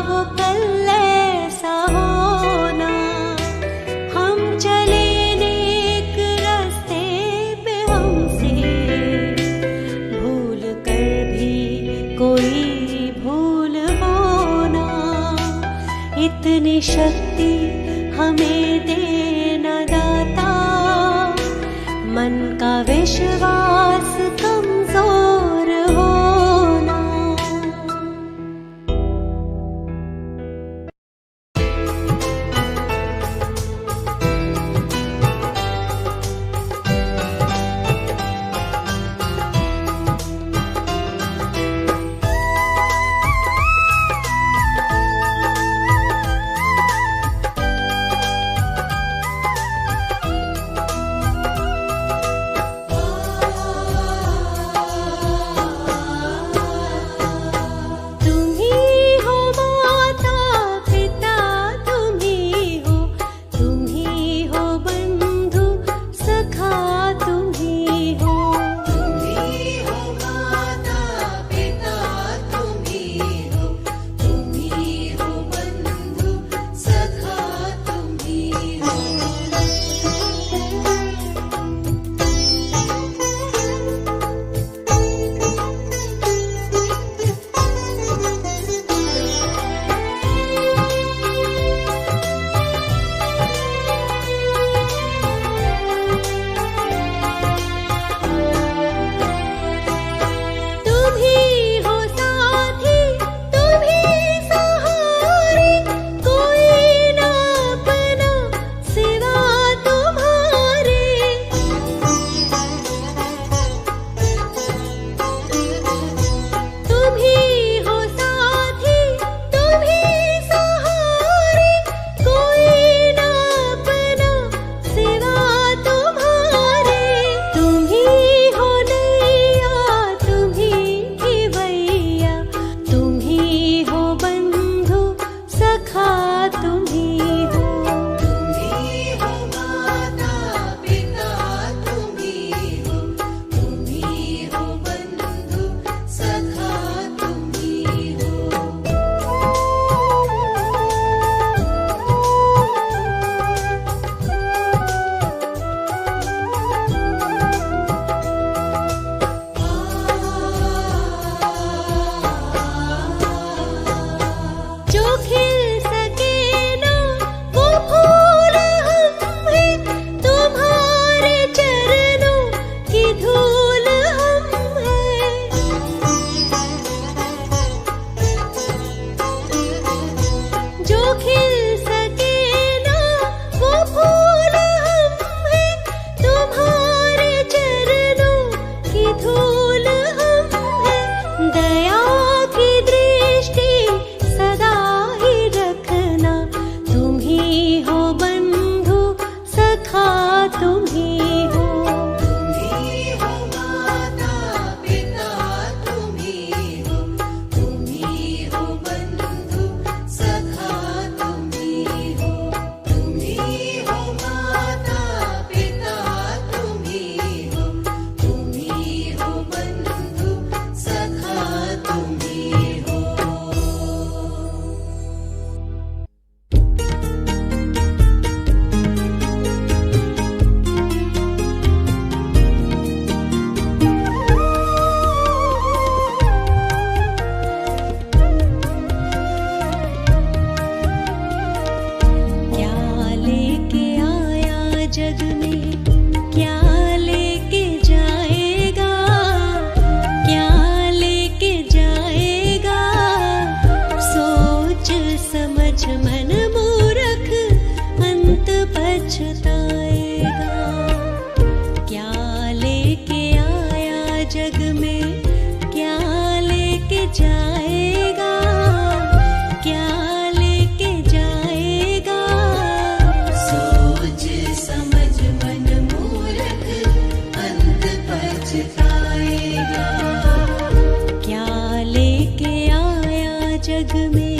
वो कल ऐसा होना। हम चले नेक रास्ते पे, हमसे भूल कर भी कोई भूल होना। इतनी शक्ति हमें देना दाता, मन का विश्वास कमजोर होना। जग में।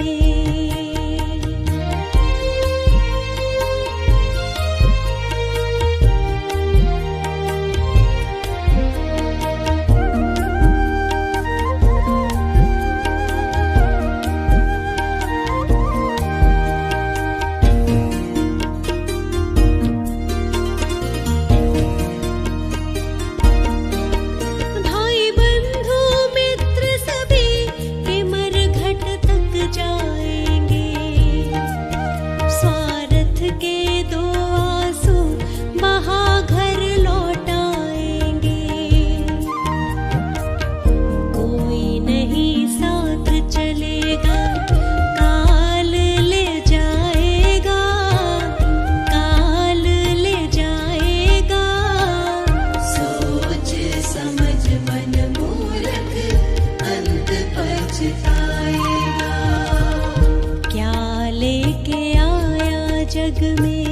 जग में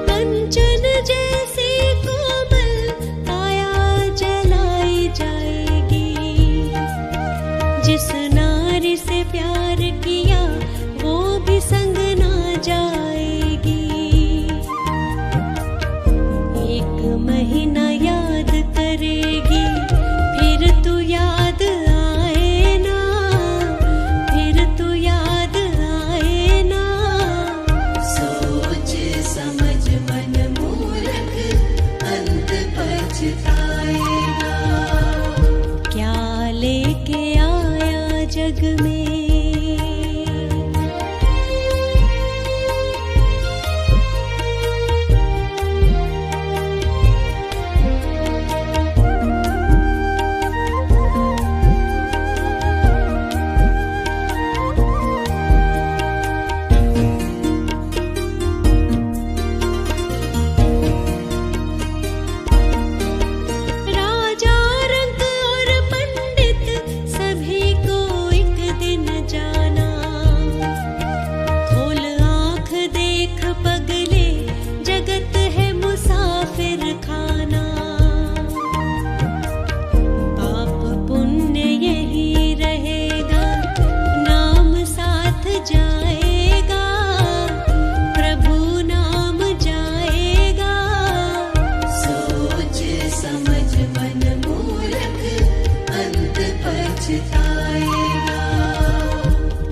कंचन जैसी कोमल काया जलाई जाएगी। जिस नारी से प्यार किया वो भी संग ना जाएगी। एक महीना याद करेगी फिर तू याद आए ना, फिर तू याद आए ना। सोच समझ मन मूर्ख अंत पछताएगा। क्या लेके आया जग में।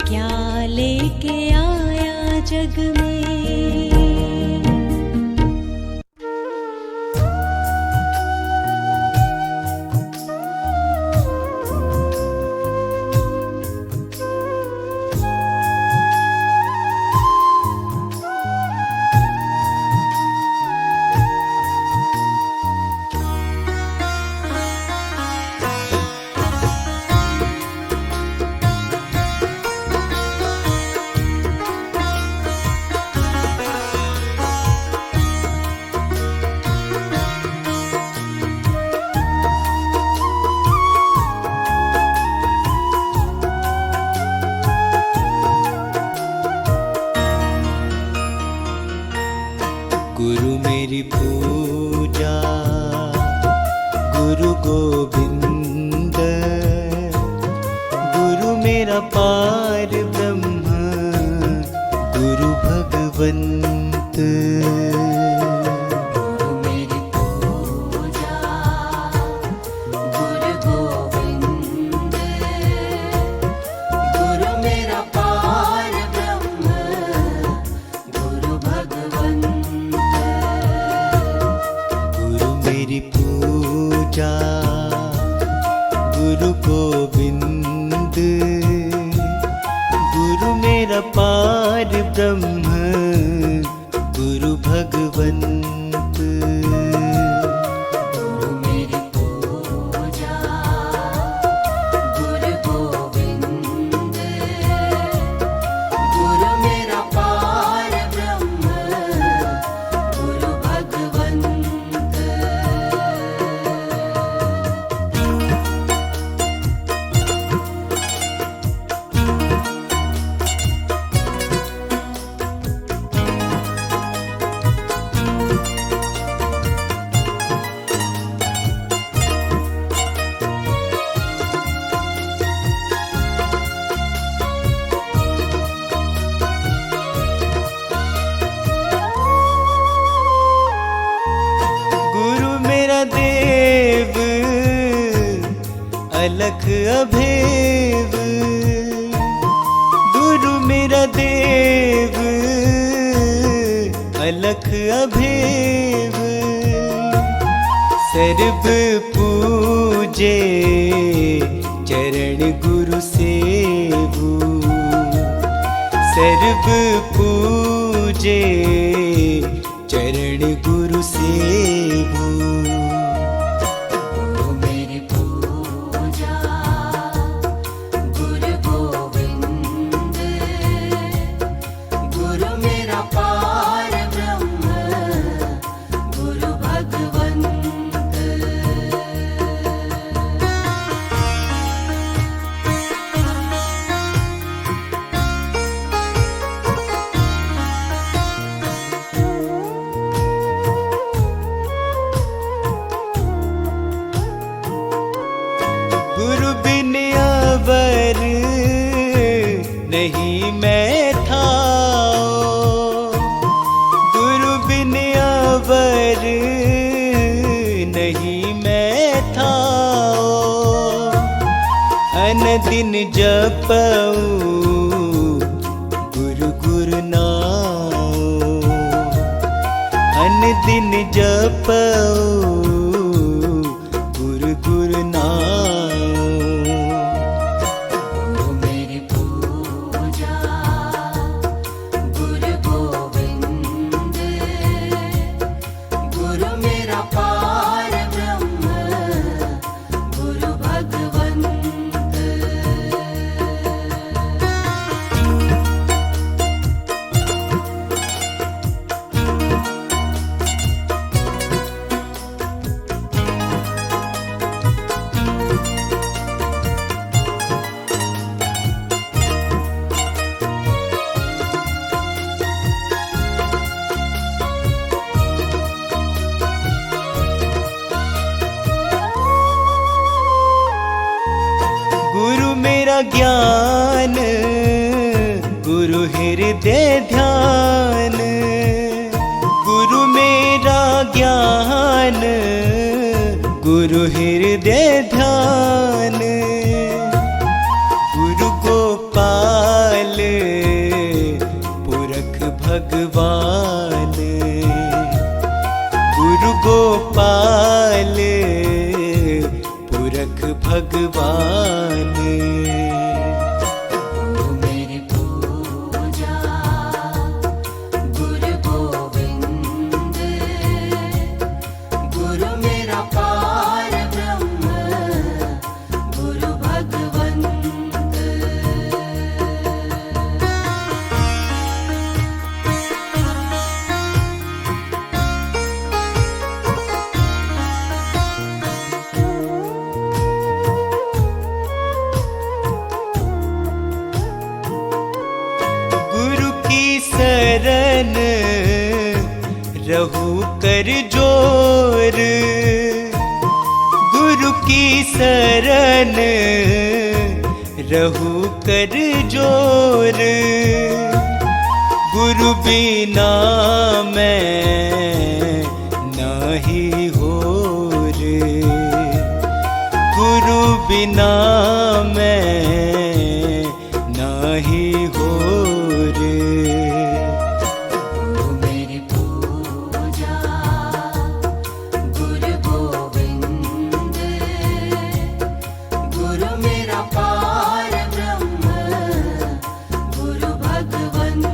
क्या लेके आया जग में। गुरु मेरी पूजा गुरु गोविंद, गुरु मेरा पार ब्रह्म गुरु भगवंत। गुरु मेरी पूजा गुरु गोविंद, गुरु मेरा पार ब्रह्म गुरु भगवंत। गुरु मेरी पूजा गुरु गोविंद, गुरु मेरा पार ब्रह्म गुरु भगवंत। गुरु मेरी पूजा गुरु गोविंद, गुरु मेरा पार ब्रह्म गुरु भगवंत। अलख अभेव, गुरु मेरा देव अलख अभेव। सर्व पूजे चरण गुरु सेवु, सर्व पूजे चरण गुरु सेवु। गुरु मेरी पूजा गुरु गोविंद, गुरु मेरा पार ब्रह्म गुरु भगवंत। गुरु बिन अवर नहीं मैं थाओ, गुरु बिन अवर नहीं मैं थाओ। अनदिन जपऊं गुरु गुरु नाओ, अनदिन जपऊं गुरु गुरु नाओ। गुरु मेरी पूजा गुरु गोविंद, गुरु मेरा पार ब्रह्म गुरु भगवंत। गुरु मेरा ज्ञान गुरु हृदय ध्यान, गुरु मेरा ज्ञान गुरु हृदय ध्यान। गुरु गोपाल पुरख भगवान, गुरु गोपाल पुरख भगवान। गुरु मेरी पूजा गुरु गोविंद, गुरु मेरा पार ब्रह्म गुरु भगवंत। गुरु की शरण रहू कर जोर, गुरु की शरण रहू कर जोर। गुरु बिना मैं नहीं होर, गुरु बिना मैं नहीं होर। गुरु मेरी पूजा गुरु गोविंद, गुरु मेरा पार ब्रह्म गुरु भगवंत।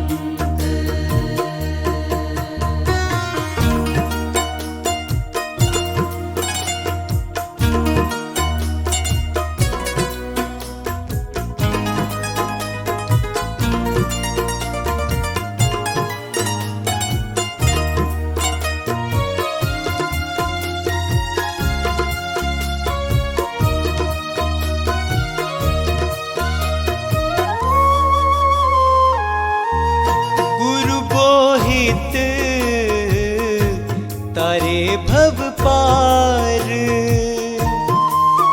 तारे भव पार,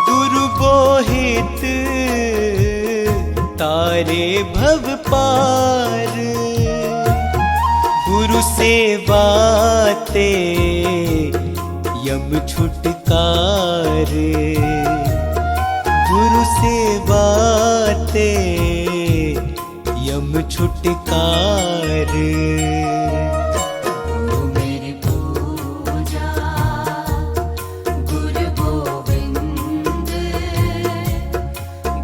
गुरु बोहित तारे भव पार। गुरु सेवाते यम छुटकारे, से बातें यम छुटकार। गुरु मेरी पूजा गुरु गोविंद,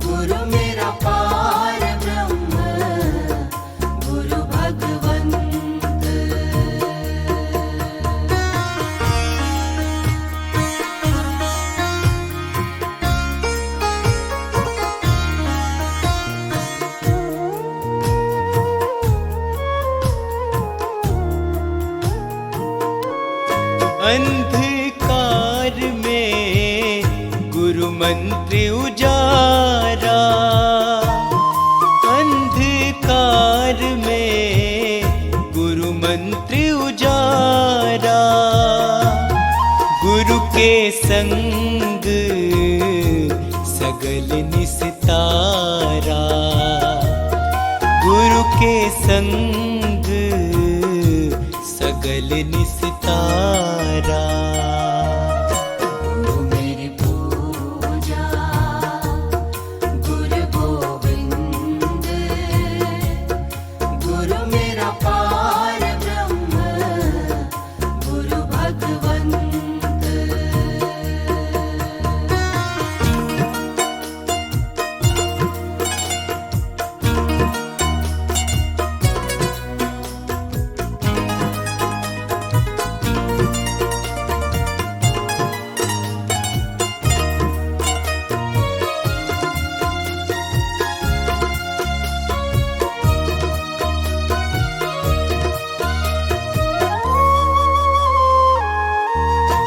गुरु मेरा पार ब्रह्म गुरु भगवंत। अंधकार में गुरु मंत्र उजारा, अंधकार में गुरु मंत्र उजारा। गुरु के संग सगल निस्तारा, गुरु के संग सगल निस्तारा। गुरु मेरी पूजा गुरु गोविंद, गुरु मेरा पार ब्रह्म गुरु भगवंत।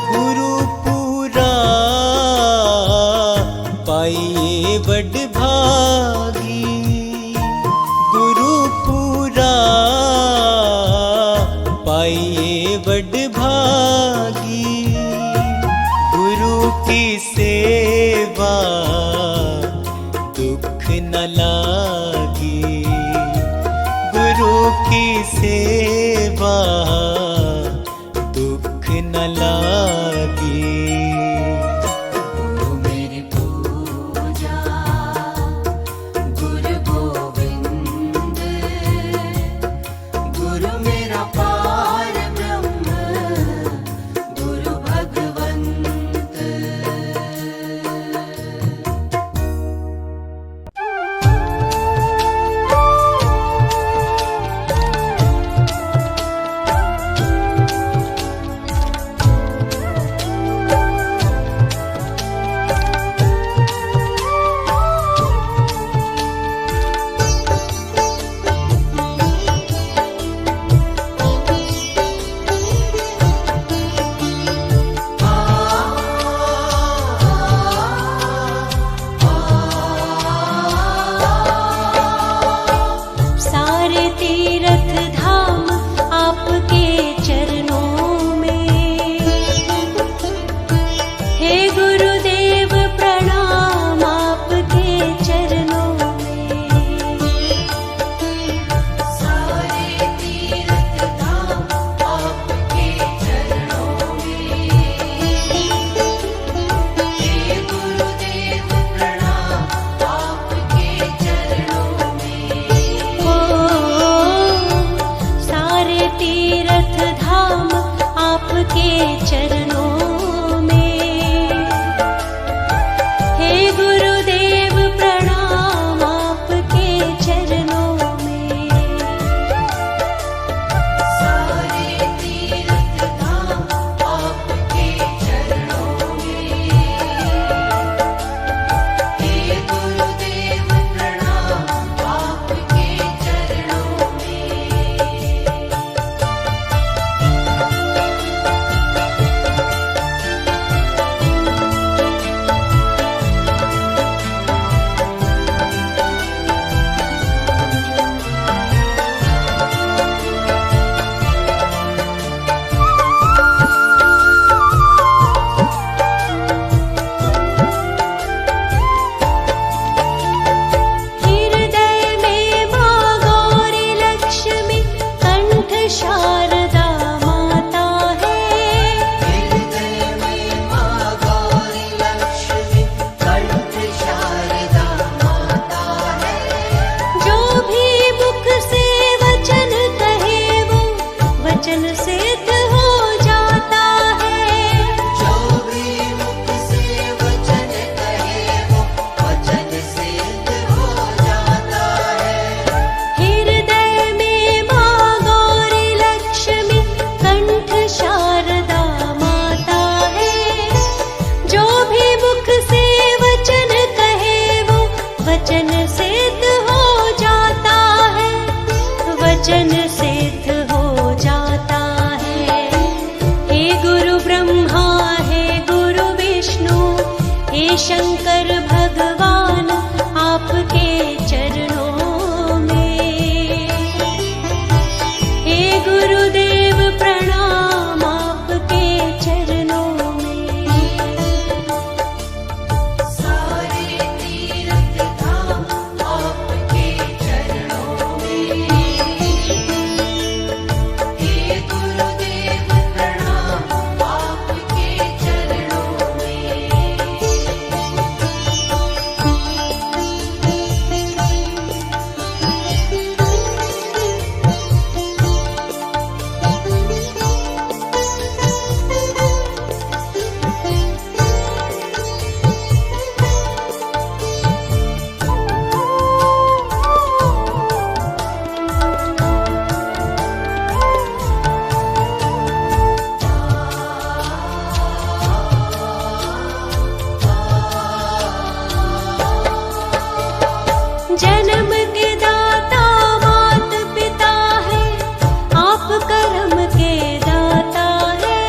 गुरु पूरा पाइए बड़ भागी, गुरु पूरा पाइए बड़ भागी। गुरु की सेवा दुख न लागी, गुरु की सेवा दुख न लागी। गुरु मेरी पूजा गुरु गोविंद, गुरु मेरा पार ब्रह्म गुरु भगवंत। वचन सिद्ध हो जाता है, वचन सिद्ध हो जाता है। हे गुरु ब्रह्मा, हे गुरु विष्णु, हे शंकर भगवान, आपके चरणों में। हे गुरुदेव प्रणाम, आपके चरणों में। सारे तीर्थ धाम आपके चरणों में। हे गुरुदेव प्रणाम आपके चरणों में। जन्म के दाता मात पिता है, आप कर्म के दाता है।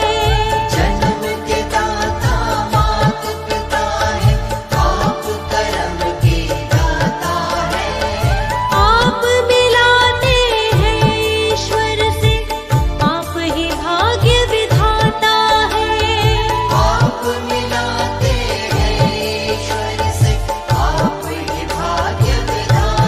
जन्म के दाता मात पिता है, आप कर्म के दाता है। आप मिलाते हैं ईश्वर से, आप ही भाग्य विधाता है। आप मिलाते हैं ईश्वर से, आप ही भाग्य विधाता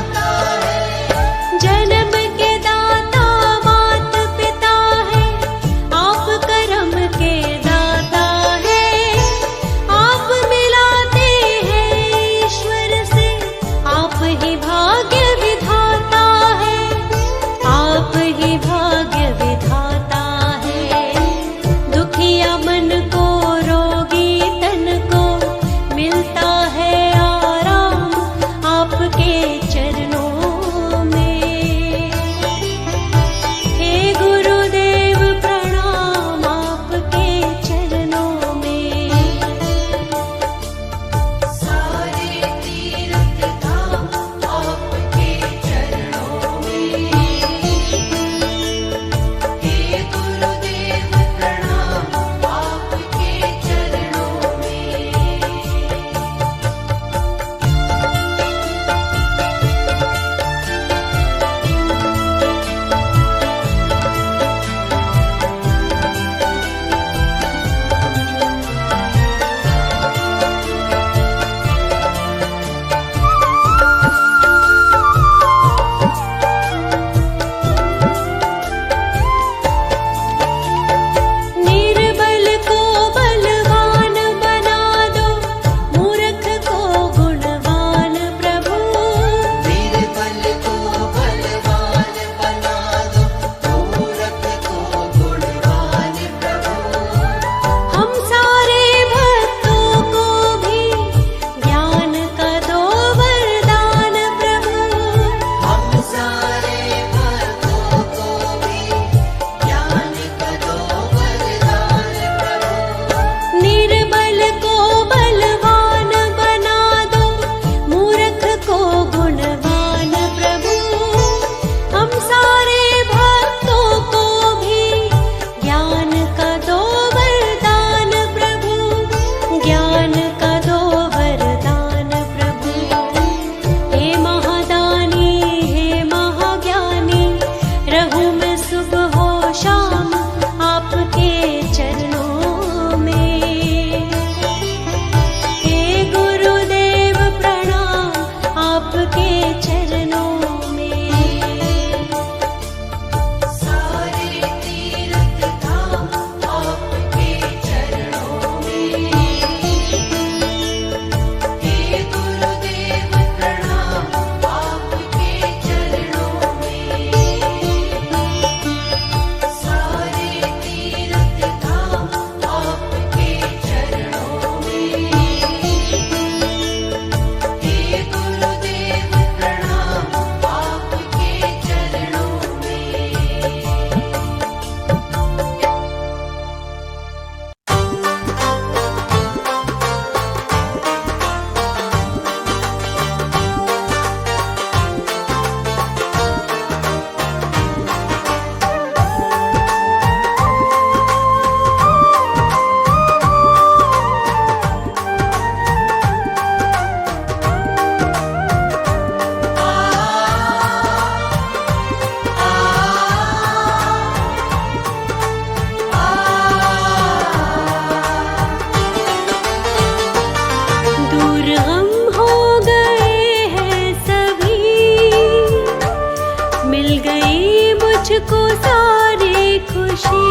खुशी,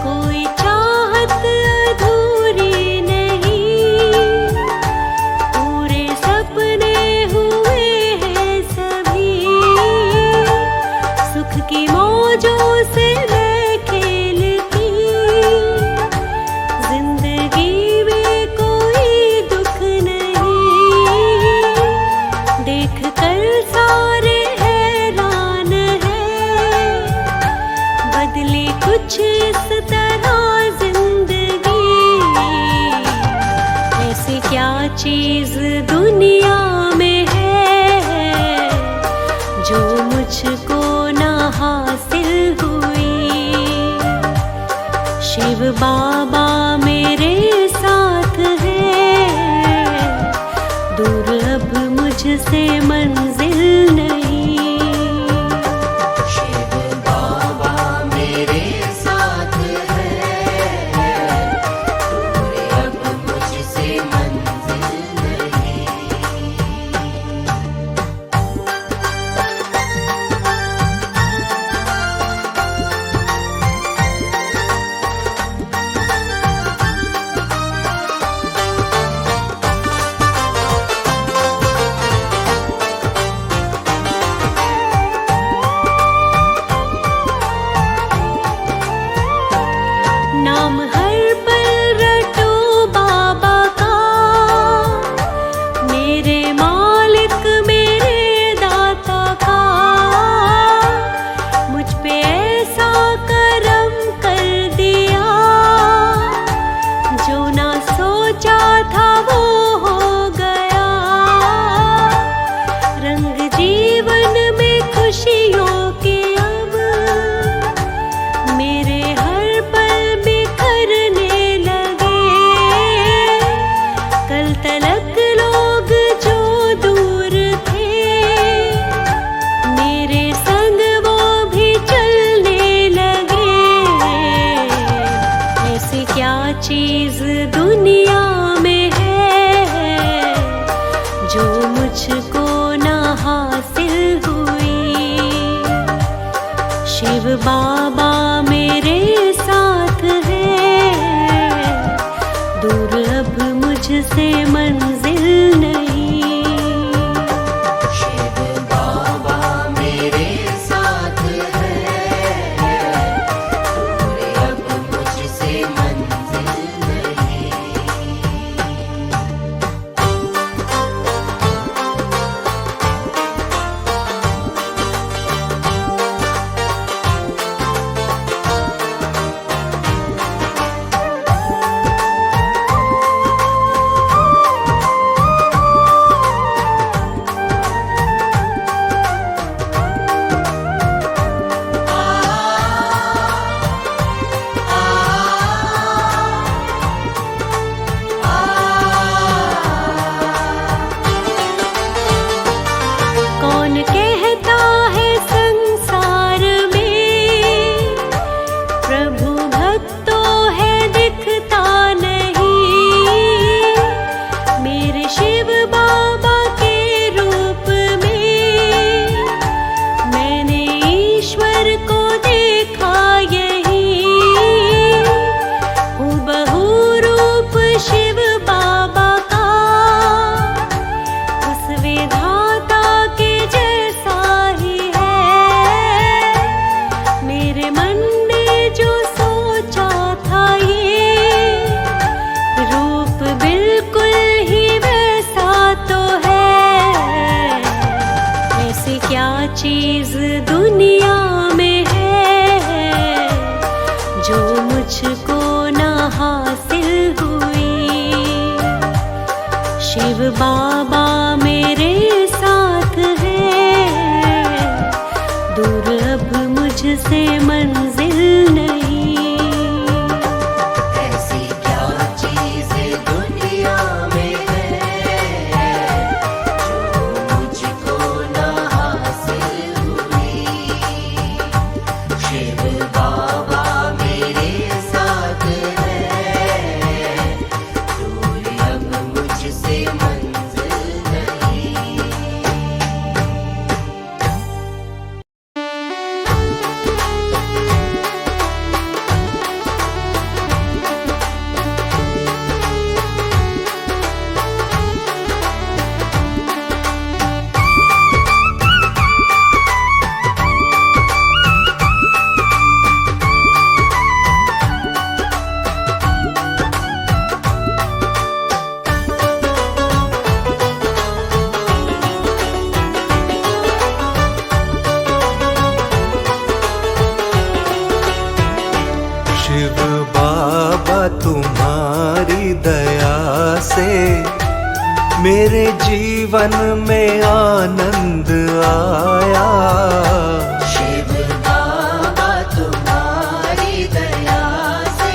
कोई चाहत अधूरी नहीं, पूरे सपने हुए हैं सभी, सुख की मौजों से मैं खेलती, जिंदगी में कोई दुख नहीं, देख कर सारे हैरान हैं, बदली कुछ इस तरह जिंदगी, ऐसी क्या चीज दुनिया में है जो मुझको ना हासिल हुई। शिव बाबा मेरे साथ है, दूर अब मुझसे मंजिल नहीं। शिव बाबा मेरे साथ है, दूर अब मुझसे मंजिल नहीं। नाम हर पल रटो बाबा का, मेरे मालिक मेरे दाता का, मुझ पे ऐसा करम कर दिया, जो ना सोचा था वो हो गया, रंग जीवन में खुशियों के अब मेरे हर पल बिखरने लगे, कल तलक लोग जो दूर थे, मेरे संग वो भी चलने लगे, ऐसी क्या चीज दुनिया में है जो मुझको ना हासिल हुई। शिव बाबा मेरे साथ है, दूर अब मुझसे मंजिल नहीं। शिव बाबा मेरे साथ है, दूर अब मुझसे मंजिल नहीं। कौन कहता है संसार में प्रभु भक्तों है दिखता नहीं, मेरे शिव बाबा के रूप में मैंने ईश्वर को देखा यही, हूबहू रूप शिव बाबा का, उस विधाता के जैसा ही है, मेरे मन ने जो सोचा था ये रूप बिल्कुल ही वैसा तो है, ऐसी क्या चीज दुनिया में है जो मुझको ना हासिल हुई। शिव बाबा मेरे साथ है, दूर अब मुझसे मंजिल नहीं। ऐसी क्या चीज़ दुनिया में है जो मुझको ना हासिल हुई। शिव बाबा मेरे साथ है, दूर अब मुझसे मंजिल नहीं। मेरे जीवन में आनंद आया। शिव बाबा तुम्हारी दया से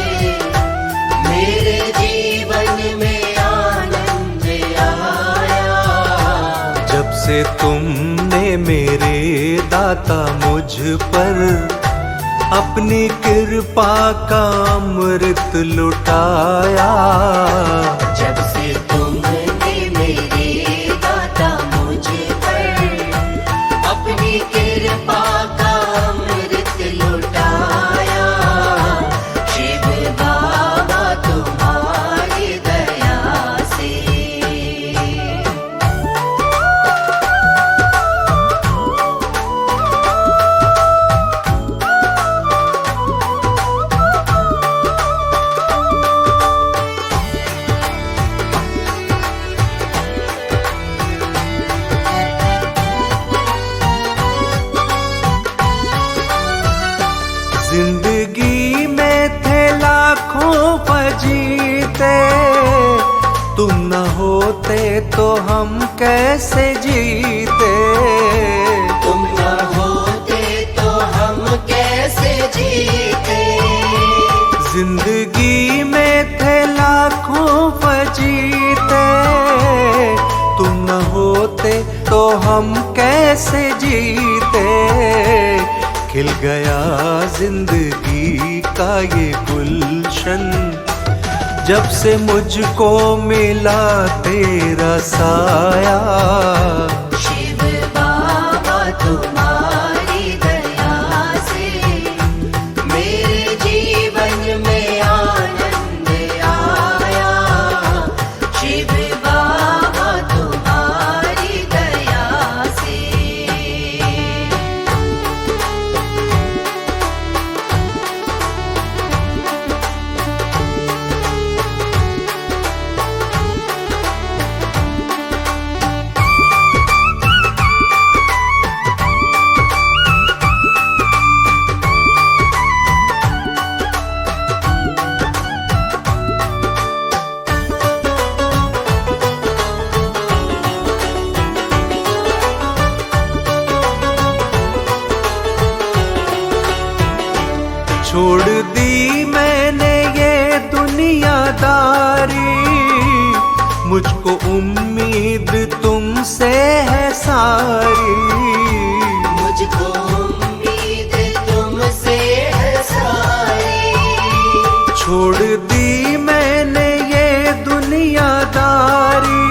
मेरे जीवन में आनंद आया। जब से तुमने मेरे दाता मुझ पर अपनी कृपा का अमृत लुटाया। जब से तुमने मेरे दाता मुझ पर अपनी कृपा का अमृत लुटाया। शिव बाबा तुम्हारी दया से। जिंदगी में थे लाखों फजीते, तुम न होते तो हम कैसे जीते। तुम न होते तो हम कैसे जीते। जिंदगी में थे लाखों फजीते, तुम न होते तो हम कैसे जीते। खिल गया जिंदगी का ये गुलशन, जब से मुझको मिला तेरा साया। शिव बाबा तुम्हारी दया से मेरे जीवन में आनंद आया। शिव बाबा तुम्हारी दया से। छोड़ दी मैंने ये दुनियादारी, मुझको उम्मीद तुमसे है सारी। मुझको उम्मीद तुमसे है सारी। छोड़ दी मैंने ये दुनियादारी,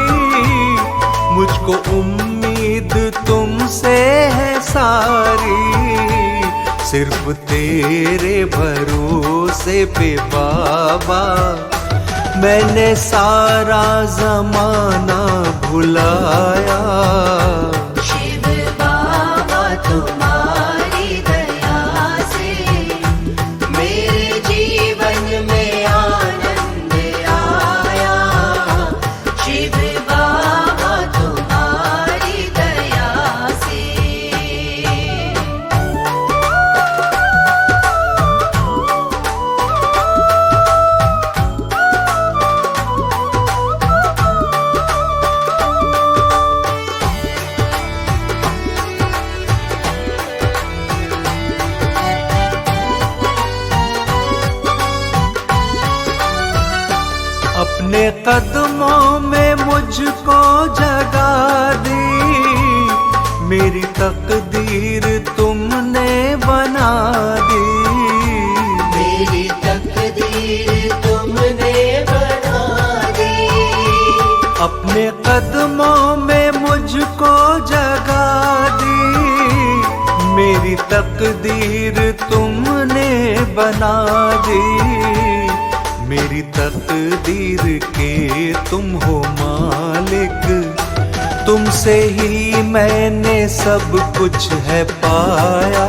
मुझको उम्मीद तुमसे है सारी। सिर्फ तेरे भरोसे पे बाबा मैंने सारा जमाना भुलाया। शिव बाबा तुम्हारी दया से मेरे जीवन में आनंद आया। शिव बाबा तुम्हारी दया से। अपने कदमों में मुझको जगा दी, मेरी तकदीर तुमने बना दी। मेरी तकदीर तुमने बना दी। अपने कदमों में मुझको जगा दी, मेरी तकदीर तुमने बना दी। मेरी तकदीर के तुम हो मालिक, तुमसे ही मैंने सब कुछ है पाया।